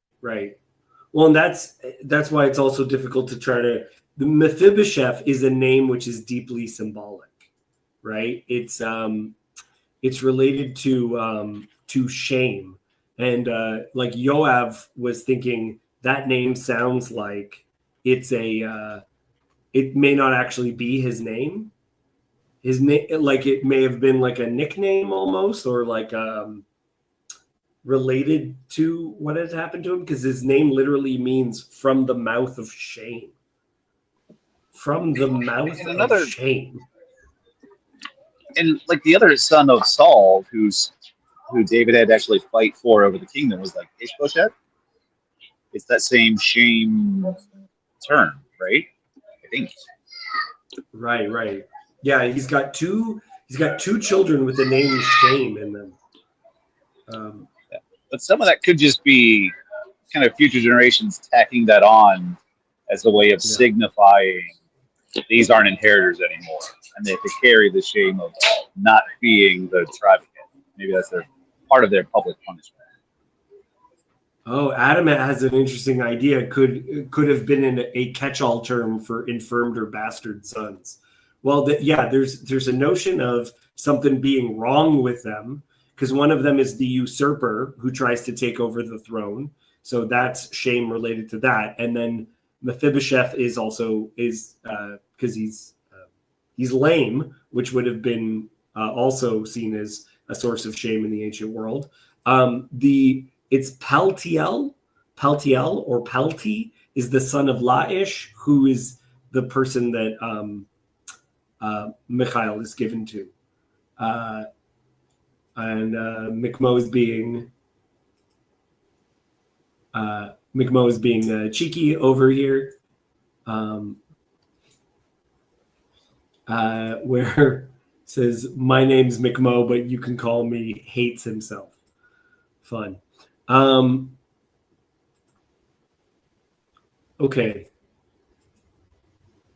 Well, and that's why it's also difficult to try to. The Mephibosheth is a name which is deeply symbolic, right? It's related to shame, and like Yoav was thinking that name sounds like it's it may not actually be his name. His name, like, it may have been like a nickname almost, or like related to what has happened to him, because his name literally means from the mouth of shame. From the mouth of shame. And like the other son of Saul, who David had to actually fight for over the kingdom, was like Ishbosheth. It's that same shame term, right? I think. Right. Yeah, he's got two children with the name Shame in them. But some of that could just be kind of future generations tacking that on as a way of signifying these aren't inheritors anymore, and they have to carry the shame of not being the tribe again. Maybe that's part of their public punishment. Oh, Adam has an interesting idea. Could have been in a catch-all term for infirmed or bastard sons. Well, there's a notion of something being wrong with them, because one of them is the usurper who tries to take over the throne. So that's shame related to that. And then Mephibosheth is also because he's lame, which would have been also seen as a source of shame in the ancient world. It's Paltiel or Palti is the son of Laish, who is the person that Michael is given to. And Mikmo is being cheeky over here, where it says, "My name's Mikmo, but you can call me," hates himself. Fun. Okay.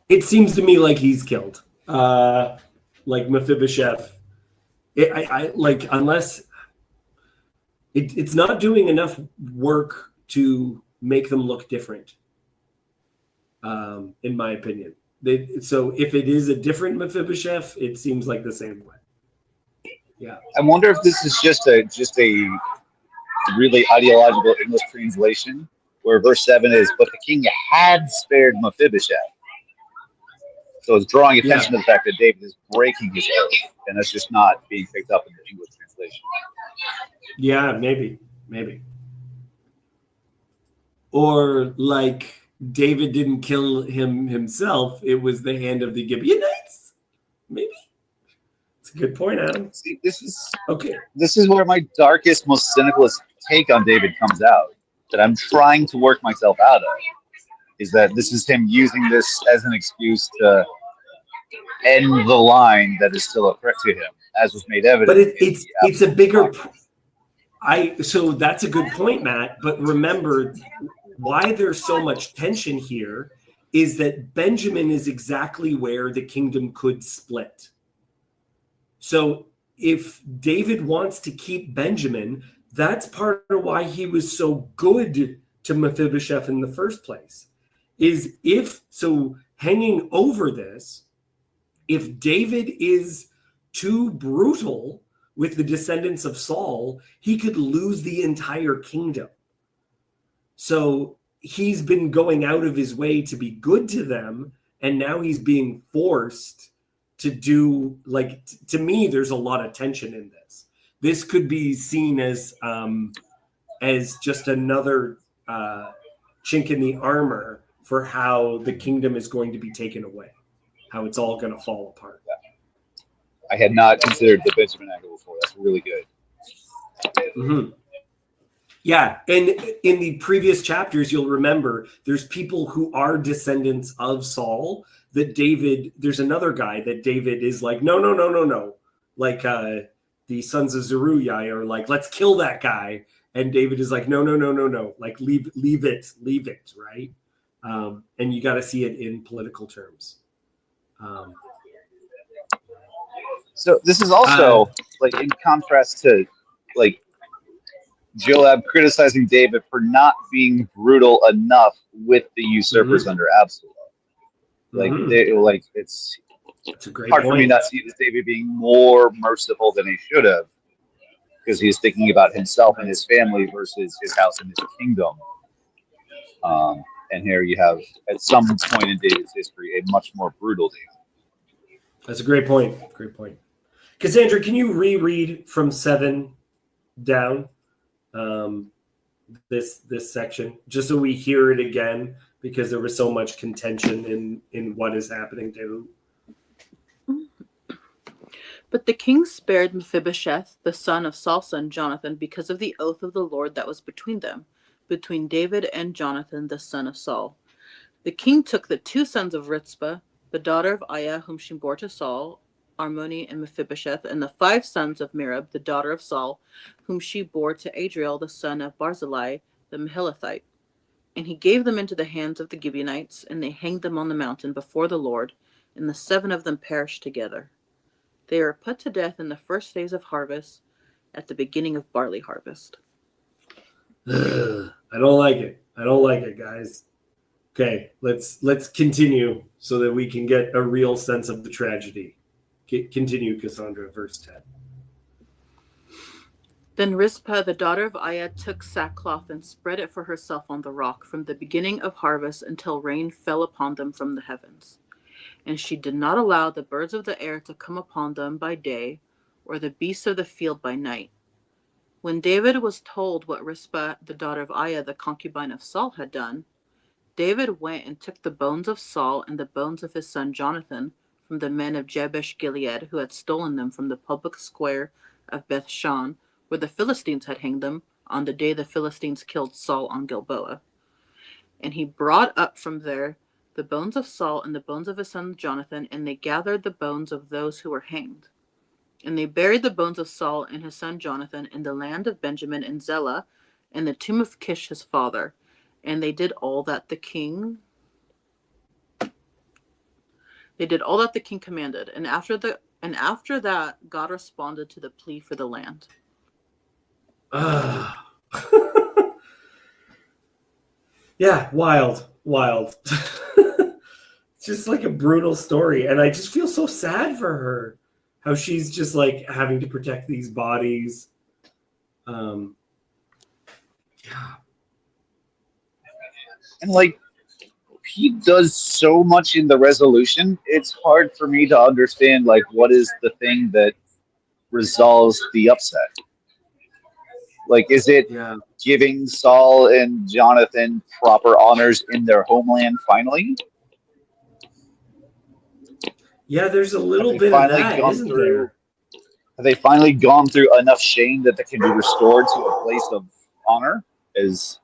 It seems to me like he's killed. Like Mephibosheth. Unless it's not doing enough work to make them look different, in my opinion. So if it is a different Mephibosheth, it seems like the same way. Yeah. I wonder if this is just a really ideological English translation, where verse 7 is, "But the king had spared Mephibosheth." So it's drawing attention to the fact that David is breaking his oath, and that's just not being picked up in the English translation. Yeah, maybe. Or like David didn't kill him himself; it was the hand of the Gibeonites. Maybe. It's a good point, Adam. See, this is where my darkest, most cynicalist take on David comes out, that I'm trying to work myself out of, is that this is him using this as an excuse to end the line that is still a threat to him, as was made evident. But it's a bigger. So that's a good point, Matt. But remember, why there's so much tension here is that Benjamin is exactly where the kingdom could split. So if David wants to keep Benjamin, that's part of why he was so good to Mephibosheth in the first place. Hanging over this, if David is too brutal with the descendants of Saul, he could lose the entire kingdom. So he's been going out of his way to be good to them, and now he's being forced to do, to me, there's a lot of tension in this. This could be seen as just another chink in the armor for how the kingdom is going to be taken away, how it's all going to fall apart. I had not considered the Benjamin angle before. That's really good. Mm-hmm. Yeah, and in the previous chapters, you'll remember there's people who are descendants of Saul that David, there's another guy that David is like, no. Like the sons of Zeruiah are like, let's kill that guy. And David is like, no. Like, leave it, right? And you got to see it in political terms. So this is also in contrast to Joab criticizing David for not being brutal enough with the usurpers under Absalom. It's a great hard point. for me not to see this David being more merciful than he should have, because he's thinking about himself and his family versus his house and his kingdom. And here you have, at some point in David's history, a much more brutal David. That's a great point. Cassandra, can you reread from 7 down this section, just so we hear it again, because there was so much contention in what is happening to who? But the king spared Mephibosheth, the son of Saul's son Jonathan, because of the oath of the Lord that was between them, between David and Jonathan, the son of Saul. The king took the 2 sons of Rizpah, the daughter of Aiah, whom she bore to Saul, Armoni and Mephibosheth, and the 5 sons of Merab, the daughter of Saul, whom she bore to Adriel, the son of Barzillai, the Mahalathite. And he gave them into the hands of the Gibeonites, and they hanged them on the mountain before the Lord, and the 7 of them perished together. They were put to death in the first days of harvest, at the beginning of barley harvest. I don't like it, guys. Okay, let's continue so that we can get a real sense of the tragedy. Continue, Cassandra, verse 10. Then Rizpah, the daughter of Aiah, took sackcloth and spread it for herself on the rock from the beginning of harvest until rain fell upon them from the heavens. And she did not allow the birds of the air to come upon them by day, or the beasts of the field by night. When David was told what Rizpah, the daughter of Aiah, the concubine of Saul, had done, David went and took the bones of Saul and the bones of his son Jonathan from the men of Jabesh Gilead, who had stolen them from the public square of Bethshan, where the Philistines had hanged them on the day the Philistines killed Saul on Gilboa. And he brought up from there the bones of Saul and the bones of his son Jonathan, and they gathered the bones of those who were hanged. And they buried the bones of Saul and his son Jonathan in the land of Benjamin in Zelah, in the tomb of Kish his father. And they did all that the king commanded. And after that, God responded to the plea for the land. Yeah, wild. It's just like a brutal story, and I just feel so sad for her. How she's just like having to protect these bodies. Yeah. And like, he does so much in the resolution. It's hard for me to understand like what is the thing that resolves the upset. Like, is it giving Saul and Jonathan proper honors in their homeland finally? Yeah, there's a little bit of that, isn't there? Have they finally gone through enough shame that they can be restored to a place of honor as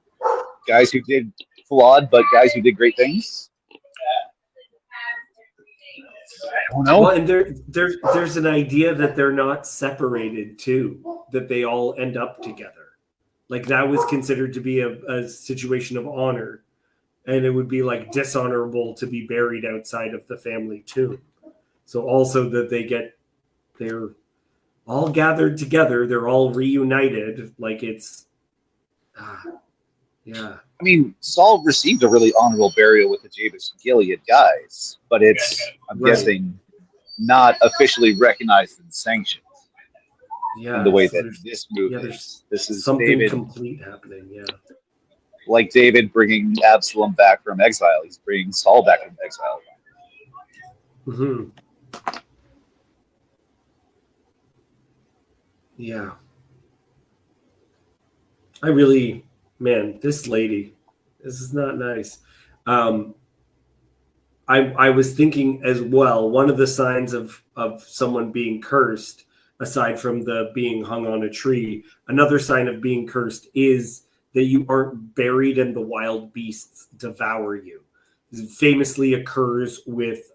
guys who did flawed, but guys who did great things? I don't know. Well, and there's an idea that they're not separated too, that they all end up together. Like that was considered to be a situation of honor, and it would be like dishonorable to be buried outside of the family tomb. So also that they're all gathered together, they're all reunited. Like it's, yeah. I mean, Saul received a really honorable burial with the Jabesh Gilead guys, but it's, I'm guessing, not officially recognized and sanctioned. Yeah, in the way that this movie is. This is something David, complete happening. Yeah. Like David bringing Absalom back from exile. He's bringing Saul back from exile. Mm-hmm. Yeah. This lady, this is not nice. I was thinking as well, one of the signs of someone being cursed, aside from the being hung on a tree, another sign of being cursed is that you aren't buried and the wild beasts devour you. This famously occurs with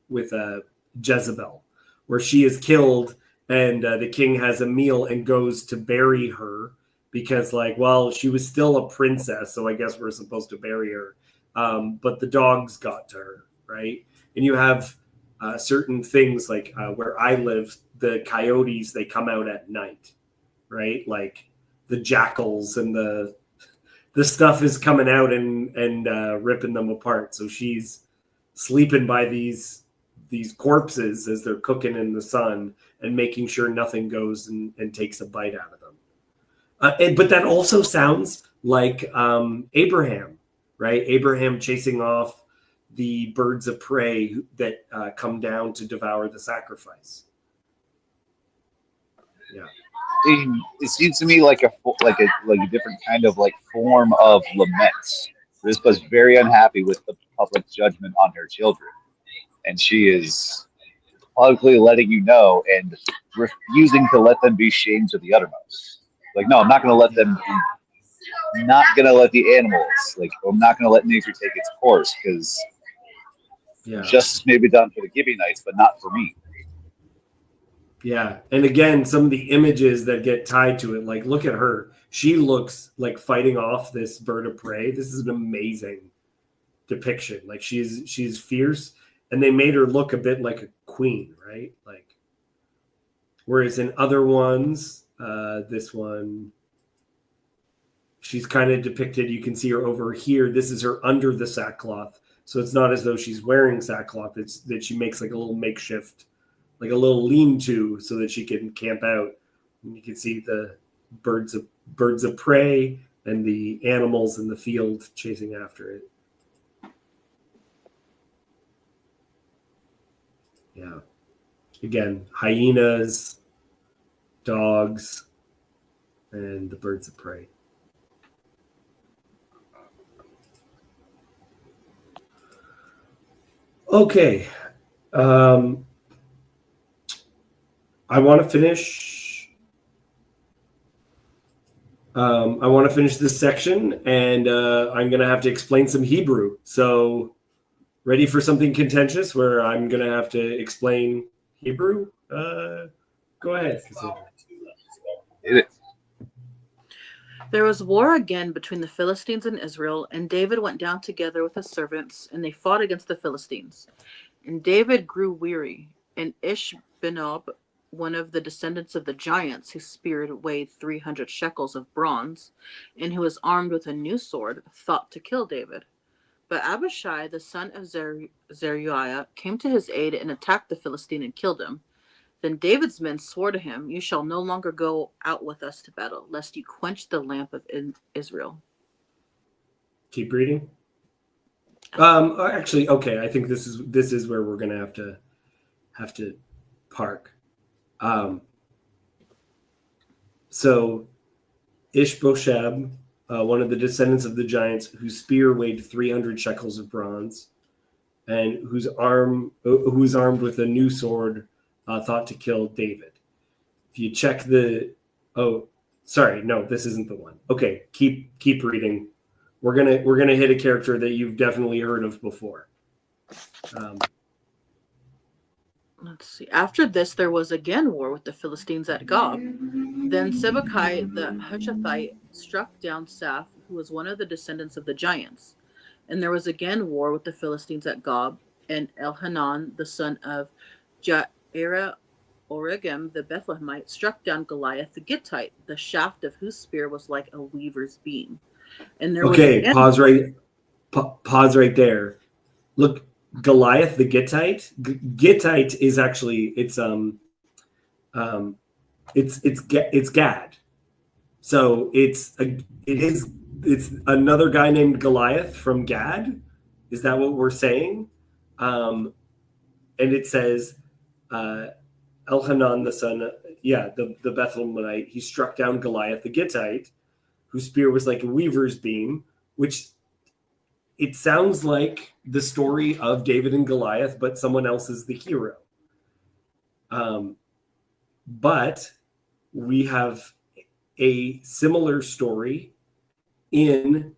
Jezebel, where she is killed and the king has a meal and goes to bury her because, like, well, she was still a princess, so I guess we're supposed to bury her. But the dogs got to her, right? And you have certain things like where I live, the coyotes, they come out at night, right? Like the jackals and the stuff is coming out and ripping them apart. So she's sleeping by these corpses as they're cooking in the sun and making sure nothing goes and takes a bite out of them. But that also sounds like Abraham, right? Abraham chasing off the birds of prey that come down to devour the sacrifice. Yeah. It seems to me like a different kind of like form of lament. Rizpah's very unhappy with the public judgment on her children, and she is publicly letting you know and refusing to let them be shamed to the uttermost. Like, no, I'm not going to let them. I'm not going to let the animals. Like, I'm not going to let nature take its course because justice may be done for the Gibeonites, but not for me. Yeah. And again, some of the images that get tied to it, like look at her. She looks like fighting off this bird of prey. This is an amazing depiction. Like she's fierce, and they made her look a bit like a queen, right? Like, whereas in other ones, this one, she's kind of depicted, you can see her over here. This is her under the sackcloth. So it's not as though she's wearing sackcloth. It's that she makes like a little makeshift, like a little lean-to so that she can camp out. And you can see the birds of prey and the animals in the field chasing after it. Yeah. Again, hyenas, dogs, and the birds of prey. Okay. I want to finish. I want to finish this section, and I'm going to have to explain some Hebrew. So, ready for something contentious where I'm going to have to explain Hebrew? Go ahead, Cassandra. There was war again between the Philistines and Israel, and David went down together with his servants, and they fought against the Philistines. And David grew weary, and Ishbenob, one of the descendants of the giants, whose spear weighed 300 shekels of bronze, and who was armed with a new sword, thought to kill David. But Abishai, the son of Zeruiah, came to his aid and attacked the Philistine and killed him. Then David's men swore to him, "You shall no longer go out with us to battle, lest you quench the lamp of Israel." Keep reading. Actually, okay. I think this is where we're going to have to park. So Ishbosheth, one of the descendants of the giants, whose spear weighed 300 shekels of bronze, and who was armed with a new sword, thought to kill David. If you check this isn't the one. Okay, keep reading. We're gonna hit a character that you've definitely heard of before. Let's see. After this, there was again war with the Philistines at Gob. Then Sibbecai the Hushathite struck down Saph, who was one of the descendants of the giants. And there was again war with the Philistines at Gob, and Elhanan, the son of Jairah Oregim the Bethlehemite, struck down Goliath the Gittite, the shaft of whose spear was like a weaver's beam. And there was again... Pause right there. Look, Goliath the Gittite. Gittite is actually it's Gad. So it's another guy named Goliath from Gad. Is that what we're saying? And it says Elhanan, the son, the Bethlehemite, he struck down Goliath the Gittite, whose spear was like a weaver's beam, which it sounds like the story of David and Goliath, but someone else is the hero. But we have a similar story in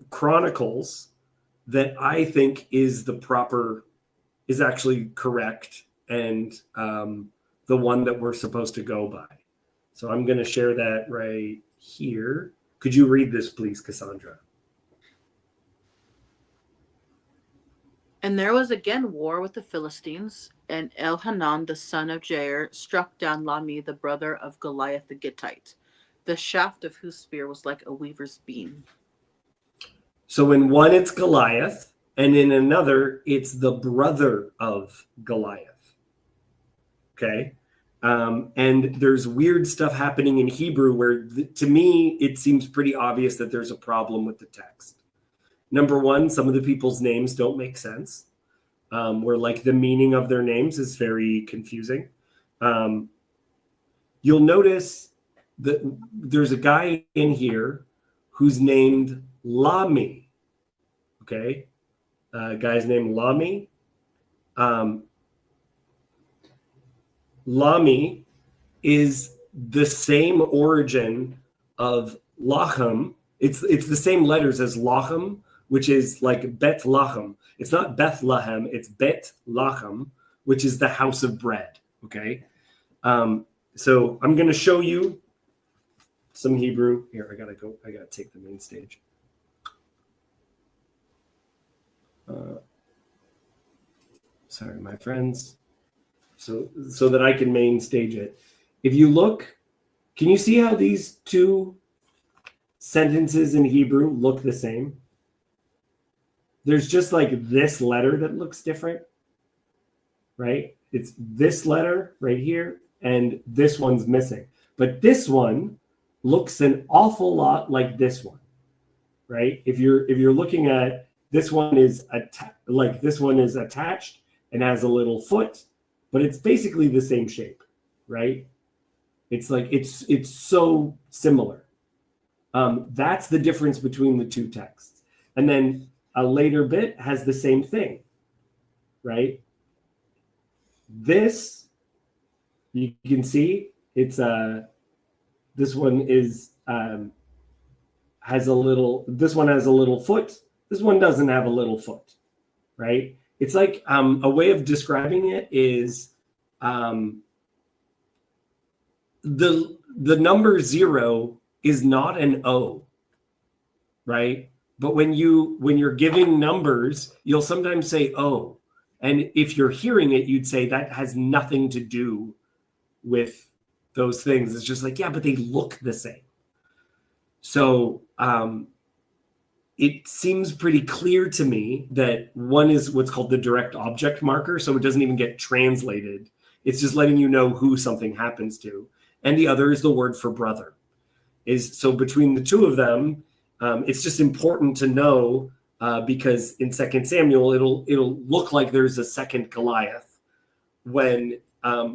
Chronicles that I think is actually correct and the one that we're supposed to go by. So I'm going to share that right here. Could you read this, please, Cassandra? And there was again war with the Philistines, and Elhanan, the son of Jair, struck down Lami, the brother of Goliath the Gittite, the shaft of whose spear was like a weaver's beam. So in one, it's Goliath, and in another, it's the brother of Goliath. Okay? And there's weird stuff happening in Hebrew where, to me, it seems pretty obvious that there's a problem with the text. Number one, some of the people's names don't make sense, where like the meaning of their names is very confusing. You'll notice that there's a guy in here who's named Lami. Okay, guy's named Lami. Lami is the same origin of Lachem. It's the same letters as Lachem, which is like Bet Lachem. It's not Bethlehem, it's Bet Lachem, which is the house of bread. Okay, so I'm going to show you some Hebrew. Here, I gotta take the main stage. Sorry, my friends. So that I can main stage it. If you look, can you see how these two sentences in Hebrew look the same? There's just like this letter that looks different, right? It's this letter right here, and this one's missing. But this one looks an awful lot like this one, right? If you're looking at this one is this one is attached and has a little foot, but it's basically the same shape, right? It's like it's so similar. That's the difference between the two texts. And then a later bit has the same thing, right? This, you can see it's this one is has a little, this one has a little foot. This one doesn't have a little foot, right? It's like a way of describing it is the number 0 is not an O, right? But when you're giving numbers, you'll sometimes say O. And if you're hearing it, you'd say that has nothing to do with those things. It's just like, yeah, but they look the same. So it seems pretty clear to me that one is what's called the direct object marker. So it doesn't even get translated. It's just letting you know who something happens to. And the other is the word for brother. So between the two of them, it's just important to know because in 2 Samuel, it'll look like there's a second Goliath when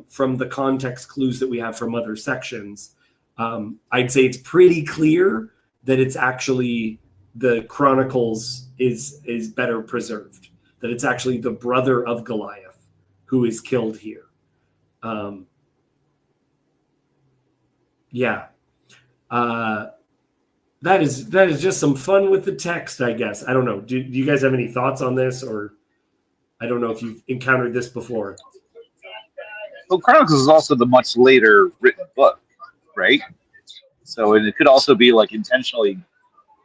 from the context clues that we have from other sections, I'd say it's pretty clear that it's actually the Chronicles is better preserved, that it's actually the brother of Goliath who is killed here. That is just some fun with the text, I guess. I don't know. Do you guys have any thoughts on this, or I don't know if you've encountered this before? Well, Chronicles is also the much later written book, right? So it could also be like intentionally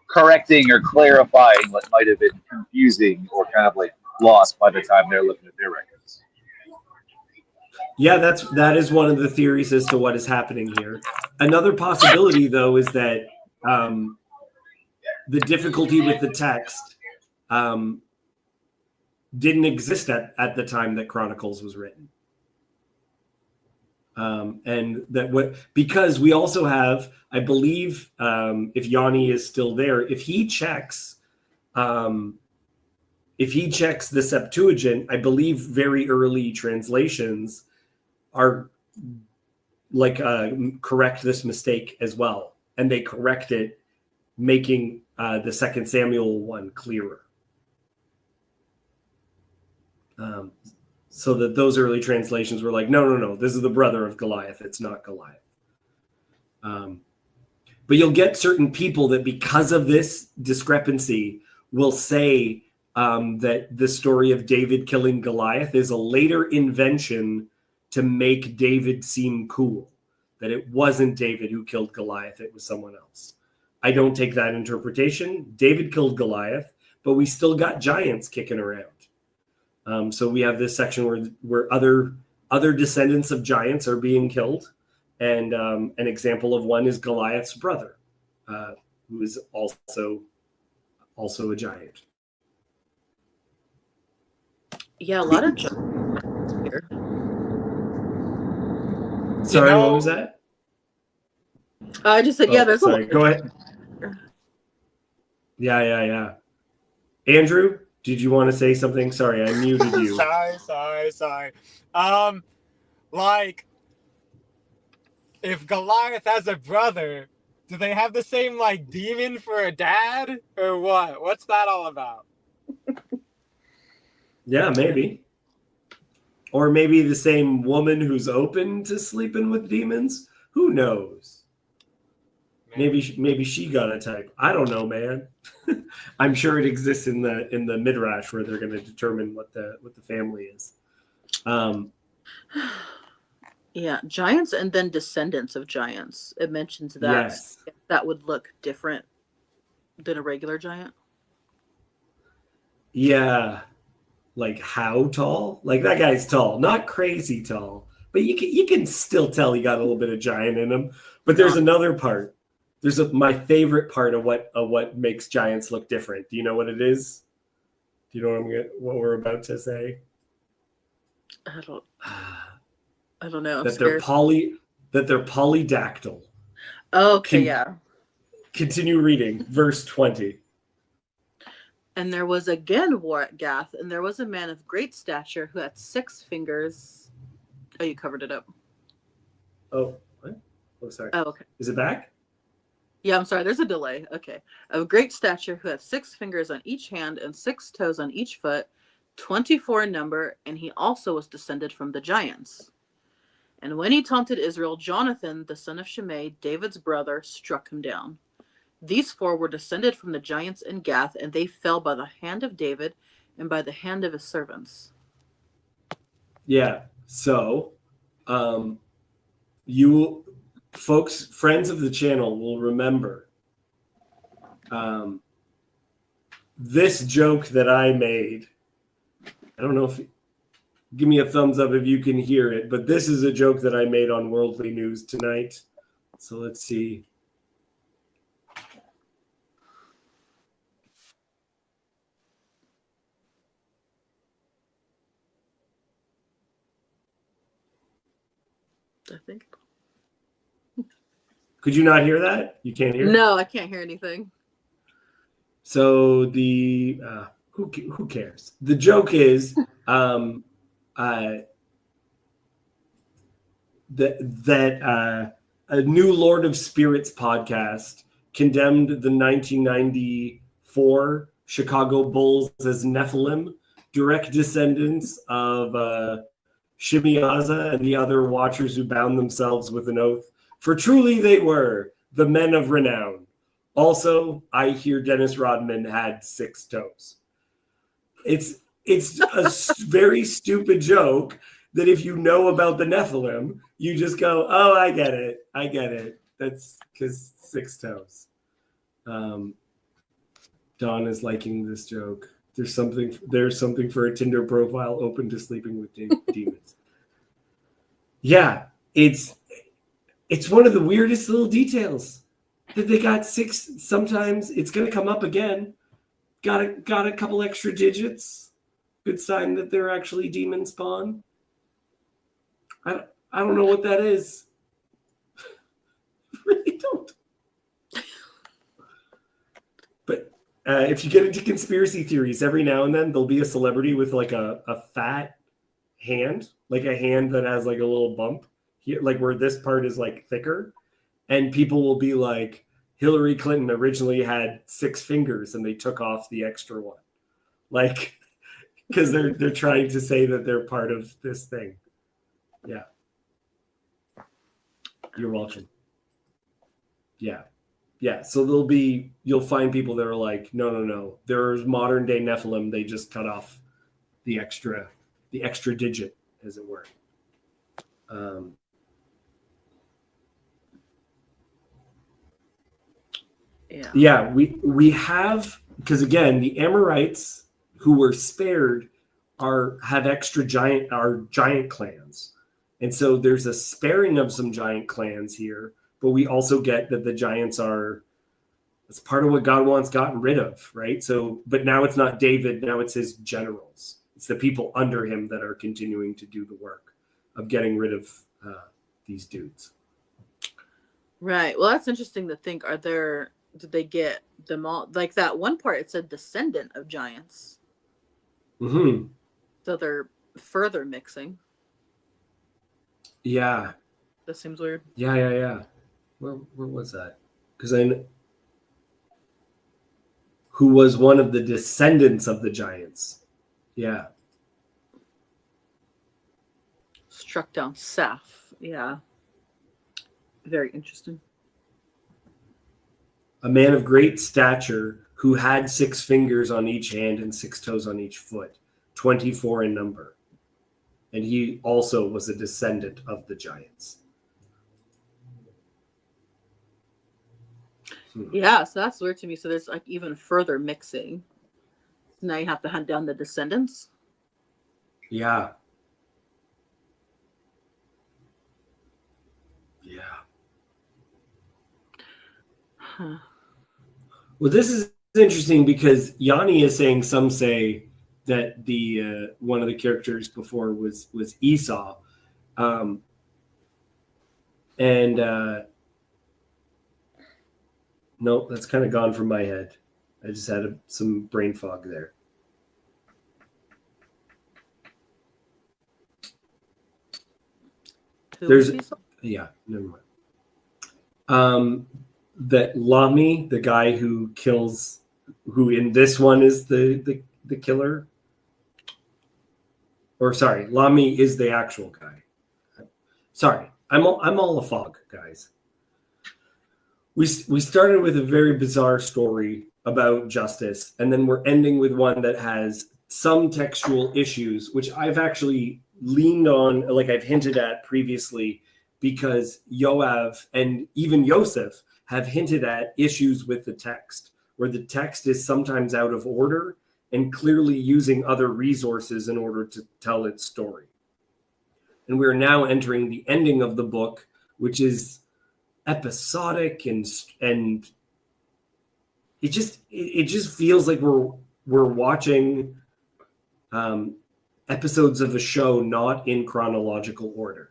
correcting or clarifying what might have been confusing or kind of like lost by the time they're looking at their records. Yeah, that is one of the theories as to what is happening here. Another possibility, though, is that the difficulty with the text didn't exist at the time that Chronicles was written. And that because we also have, I believe, if Yanni is still there, if he checks the Septuagint, I believe very early translations are like correct this mistake as well, and they correct it, making the 2 Samuel one clearer. So that those early translations were like, no, this is the brother of Goliath. It's not Goliath. But you'll get certain people that because of this discrepancy will say that the story of David killing Goliath is a later invention to make David seem cool, that it wasn't David who killed Goliath, it was someone else. I don't take that interpretation. David killed Goliath, but we still got giants kicking around. So we have this section where other descendants of giants are being killed, and an example of one is Goliath's brother, who is also a giant. Yeah, a lot of giants here. Sorry, what was that? I just said, yeah, there's sorry. a lot. Go ahead. Yeah. Andrew, did you want to say something? Sorry, I muted you. Sorry. Like, if Goliath has a brother, do they have the same, like, demon for a dad? Or what? What's that all about? Yeah, maybe. Or maybe the same woman who's open to sleeping with demons? Who knows? Maybe she got a type. I don't know, man. I'm sure it exists in the midrash where they're going to determine what the family is. Yeah, giants and then descendants of giants. It mentions that. Yes. That would look different than a regular giant. Yeah. Like how tall? Like that guy's tall, not crazy tall, but you can still tell he got a little bit of giant in him. But there's another part. There's my favorite part of what makes giants look different. Do you know what it is? Do you know what we're about to say? I don't know. That they're polydactyl. Okay, yeah. Continue reading. Verse 20. And there was again war at Gath, and there was a man of great stature who had 6 fingers. Oh, you covered it up. Oh, what? Oh, sorry. Oh, okay. Is it back? Yeah, I'm sorry. There's a delay. Okay. Of great stature who had 6 fingers on each hand and 6 toes on each foot, 24 in number, and he also was descended from the giants. And when he taunted Israel, Jonathan, the son of Shimei, David's brother, struck him down. These 4 were descended from the giants in Gath, and they fell by the hand of David and by the hand of his servants. Yeah. So, you folks, friends of the channel, will remember this joke that I made. I don't know if give me a thumbs up if you can hear it, but this is a joke that I made on Worldly News tonight. So let's see. I think. Could you not hear that? You can't hear? No, I can't hear anything. So the who cares? The joke is that a new Lord of Spirits podcast condemned the 1994 Chicago Bulls as Nephilim, direct descendants of Shimiaza and the other watchers who bound themselves with an oath. For truly they were the men of renown. Also, I hear Dennis Rodman had 6 toes. It's a very stupid joke that if you know about the Nephilim, you just go, oh, I get it. That's because 6 toes. Dawn is liking this joke. There's something for a Tinder profile open to sleeping with demons. Yeah, it's one of the weirdest little details that they got 6. Sometimes it's going to come up again. Got a couple extra digits. Good sign that they're actually demon spawn. I don't know what that is. Really don't. But if you get into conspiracy theories, every now and then there'll be a celebrity with like a fat hand, like a hand that has like a little bump here, like where this part is like thicker, and people will be like, Hillary Clinton originally had 6 fingers and they took off the extra one, like because they're trying to say that they're part of this thing. Yeah, you're welcome. Yeah. So you'll find people that are like, no. There's modern day Nephilim. They just cut off the extra digit, as it were. Yeah. We have, because again, the Amorites who were spared have extra giant clans, and so there's a sparing of some giant clans here. But we also get that the giants it's part of what God wants gotten rid of, right? So, but now it's not David, now it's his generals. It's the people under him that are continuing to do the work of getting rid of these dudes. Right. Well, that's interesting to think. Did they get them all? Like that one part, it said descendant of giants. Mm-hmm. So they're further mixing. Yeah. That seems weird. Yeah. Where was that? Because who was one of the descendants of the giants. Yeah. Struck down Seth. Yeah. Very interesting. A man of great stature who had 6 fingers on each hand and 6 toes on each foot, 24 in number. And he also was a descendant of the giants. Yeah, so that's weird to me. So there's like even further mixing. Now you have to hunt down the descendants. Yeah. Huh. Well, this is interesting because Yanni is saying, some say that the one of the characters before was Esau, and No, that's kind of gone from my head. I just had some brain fog there. Yeah, never mind. That Lamy, the guy who in this one is the killer. Or sorry, Lamy is the actual guy. Sorry, I'm all a fog, guys. We started with a very bizarre story about justice, and then we're ending with one that has some textual issues, which I've actually leaned on, like I've hinted at previously, because Yoav and even Yosef have hinted at issues with the text, where the text is sometimes out of order and clearly using other resources in order to tell its story. And we're now entering the ending of the book, which is episodic and it just feels like we're watching episodes of a show not in chronological order.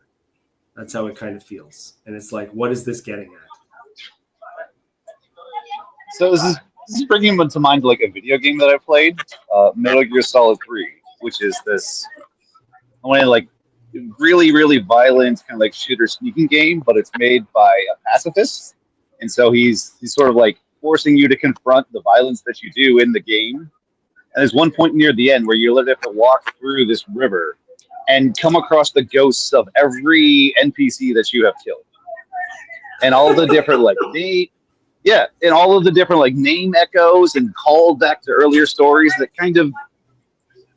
That's how it kind of feels. And it's like, what is this getting at? So this is bringing to mind like a video game that I played, Metal Gear Solid 3, which is this only like really, really violent kind of like shooter sneaking game, but it's made by a pacifist. And so he's sort of like forcing you to confront the violence that you do in the game. And there's one point near the end where you literally have to walk through this river and come across the ghosts of every NPC that you have killed. And all the different like and all of the different like name echoes and called back to earlier stories that kind of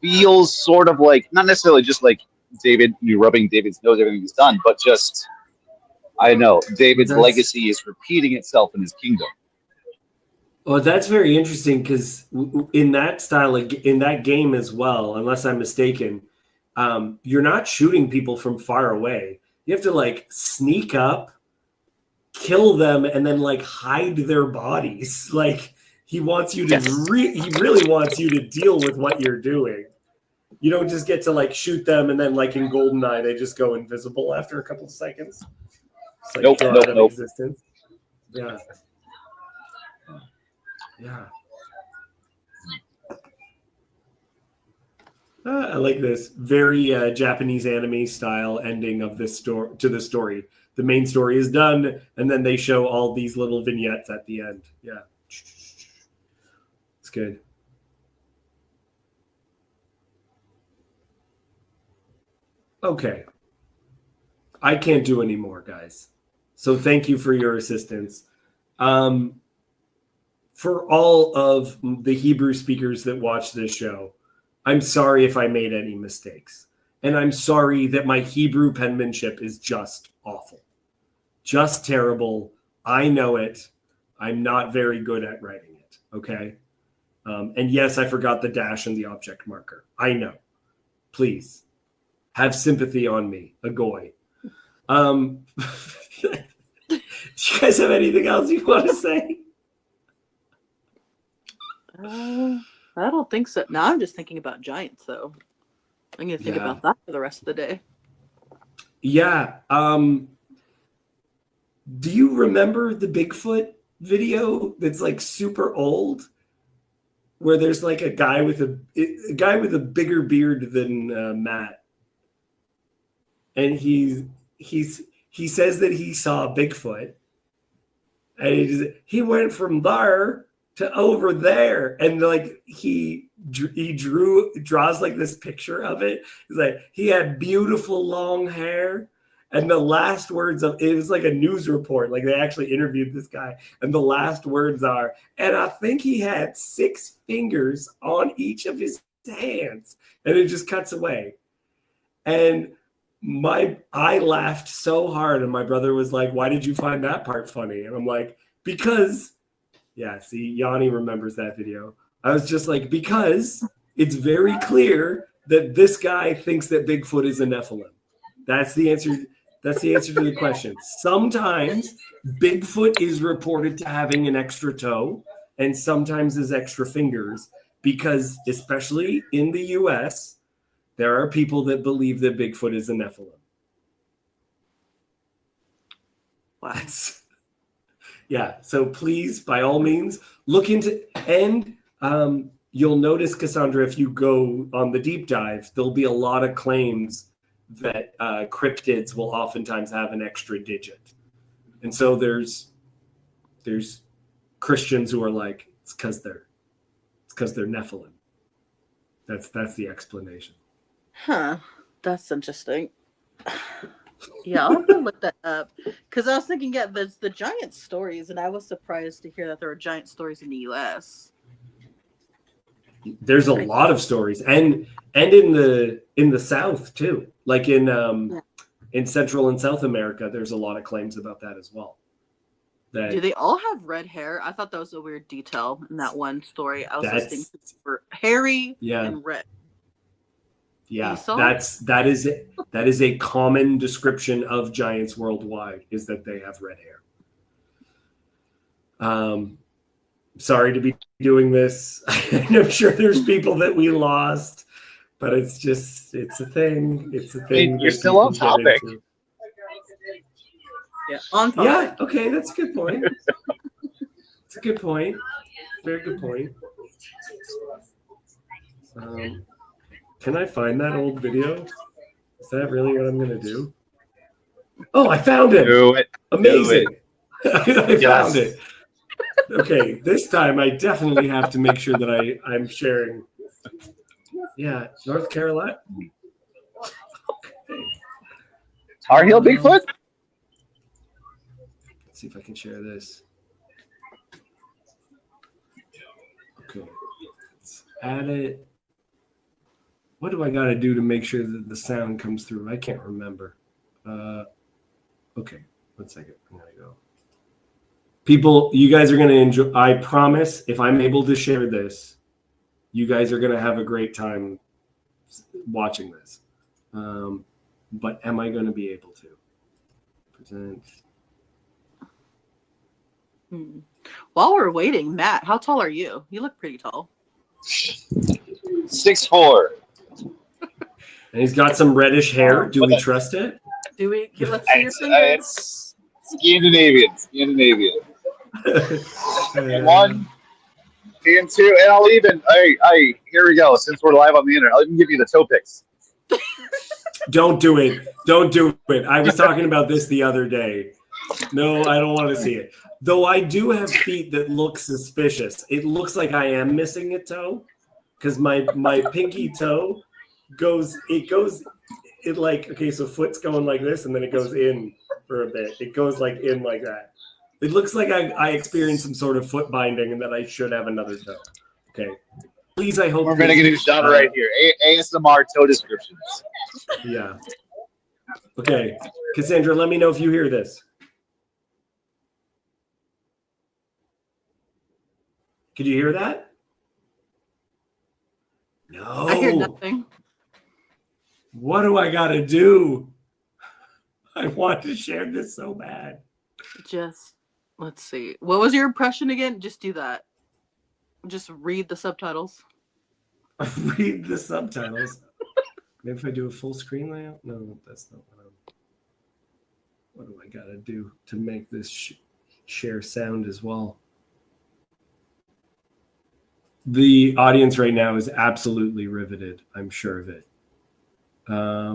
feels sort of like, not necessarily just like you rubbing David's nose, everything he's done, but just, I know, David's legacy is repeating itself in his kingdom. Well, that's very interesting because in that style, in that game as well, unless I'm mistaken, you're not shooting people from far away. You have to like sneak up, kill them, and then like hide their bodies. Like he wants you to, he really wants you to deal with what you're doing. You don't just get to like shoot them and then like in GoldenEye they just go invisible after a couple of seconds. It's like out of existence. Yeah. Yeah. I like this very Japanese anime style ending of this story to the story. The main story is done, and then they show all these little vignettes at the end. Yeah, it's good. Okay, I can't do any more, guys. So thank you for your assistance. For all of the Hebrew speakers that watch this show, I'm sorry if I made any mistakes. And I'm sorry that my Hebrew penmanship is just awful. Just terrible. I know it. I'm not very good at writing it. Okay? And yes, I forgot the dash and the object marker. I know. Please. Have sympathy on me. Agoy. Do you guys have anything else you want to say? I don't think so. Now I'm just thinking about giants, though. I'm going to think about that for the rest of the day. Yeah. Do you remember the Bigfoot video that's like super old? Where there's like a guy with a bigger beard than Matt. And he says that he saw Bigfoot. And he went from there to over there, and like he draws like this picture of it. He's like, he had beautiful long hair, and the last words of it was like a news report, like they actually interviewed this guy, and the last words are, and I think he had 6 fingers on each of his hands, and it just cuts away. And I laughed so hard, and my brother was like, why did you find that part funny? And I'm like, because yeah, see, Yanni remembers that video. I was just like, because it's very clear that this guy thinks that Bigfoot is a Nephilim. That's the answer. That's the answer to the question. Sometimes Bigfoot is reported to having an extra toe, and sometimes his extra fingers, because especially in the US, there are people that believe that Bigfoot is a Nephilim. Wow. Yeah. So please, by all means, look into and you'll notice, Cassandra, if you go on the deep dive, there'll be a lot of claims that cryptids will oftentimes have an extra digit, and so there's Christians who are like, it's because they're Nephilim. That's the explanation. Huh. That's interesting. Yeah, I'll have to look that up. Because I was thinking, yeah, there's the giant stories, and I was surprised to hear that there were giant stories in the US. There's a lot of stories, and in the South too, like in Central and South America, there's a lot of claims about that as well. Do they all have red hair? I thought that was a weird detail in that one story. I was listening for hairy and red. Yeah, Esau? that is a common description of giants worldwide, is that they have red hair. Sorry to be doing this. I'm sure there's people that we lost, but it's a thing. It's a thing. You're still on topic. Yeah, on topic. Yeah, okay, that's a good point. It's a good point. Very good point. Can I find that old video? Is that really what I'm going to do? Oh, I found it. Do it. Amazing. Do I found it. Okay, this time I definitely have to make sure that I'm sharing. Yeah, North Carolina. Okay. Tar Heel Bigfoot? Let's see if I can share this. Okay, let's add it. What do I got to do to make sure that the sound comes through? I can't remember. Okay, 1 second. I'm going to go. People, you guys are going to enjoy. I promise, if I'm able to share this, you guys are going to have a great time watching this. But am I going to be able to? Present. While we're waiting, Matt, how tall are you? You look pretty tall. 6'4". And he's got some reddish hair. Do we trust it? Do we? Let's see your fingers. It's Scandinavian. And 1, and 2, and I'll even. Here we go. Since we're live on the internet, I'll even give you the toe picks. Don't do it. Don't do it. I was talking about this the other day. No, I don't want to see it. Though I do have feet that look suspicious. It looks like I am missing a toe because my pinky toe goes like, okay, so foot's going like this and then it goes in for a bit. It goes like in like that. It looks like I experienced some sort of foot binding and that I should have another toe. Okay. Please, I hope we're going to get a genre right here. ASMR toe descriptions. Yeah. Okay. Cassandra, let me know if you hear this. Could you hear that? No. I hear nothing. What do I got to do? I want to share this so bad. Just, let's see. What was your impression again? Just do that. Just read the subtitles. Read the subtitles. Maybe if I do a full screen layout? No, that's not what what do I got to do to make this share sound as well? The audience right now is absolutely riveted. I'm sure of it. I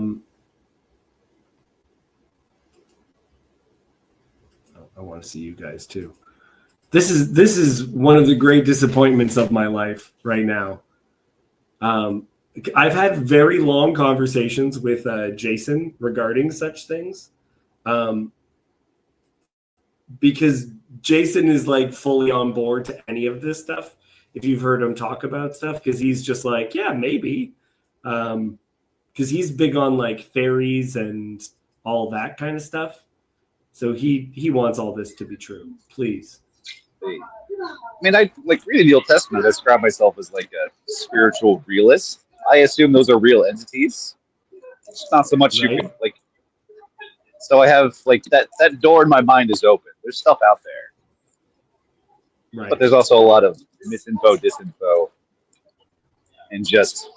want to see you guys too. This is one of the great disappointments of my life right now. I've had very long conversations with Jason regarding such things, because Jason is like fully on board to any of this stuff. If you've heard him talk about stuff, because he's just like, yeah, maybe, because he's big on like fairies and all that kind of stuff. So he wants all this to be true. Please. I mean, I like reading the Old Testament. I describe myself as like a spiritual realist. I assume those are real entities. It's not so much Right. you can like. So I have like that door in my mind is open. There's stuff out there, Right. but there's also a lot of misinfo, disinfo, and just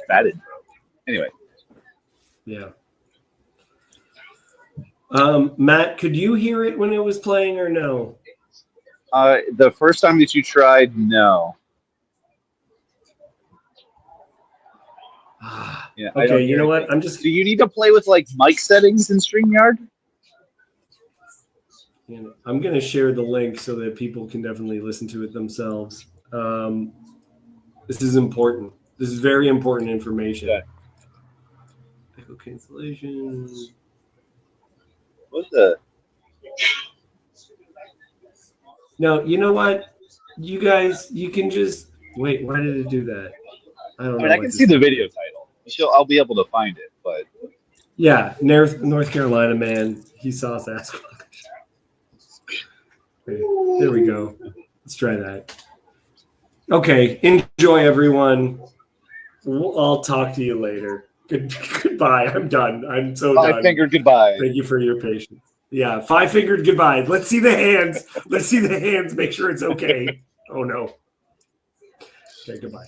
bad info. Anyway. Yeah. Matt, could you hear it when it was playing or no? The first time that you tried, no. Yeah, I don't Okay, you hear know anything. what? I'm just. Do you need to play with like mic settings in StreamYard? I'm going to share the link so that people can definitely listen to it themselves. This is important. This is very important information. Okay. Echo cancellation. What the? No, you know what? You guys, you can just wait. Why did it do that? I don't I know. mean, I what can this see the is. video title. I'll be able to find it, but Yeah, North Carolina man. He saw Sasquatch. Okay, there we go. Let's try that. Okay, enjoy everyone. I'll talk to you later. Goodbye. I'm done. I'm so done. five-fingered goodbye. Thank you for your patience. Yeah, 5-fingered goodbye. Let's see the hands. Let's see the hands. Make sure it's okay. Oh no. Okay, goodbye.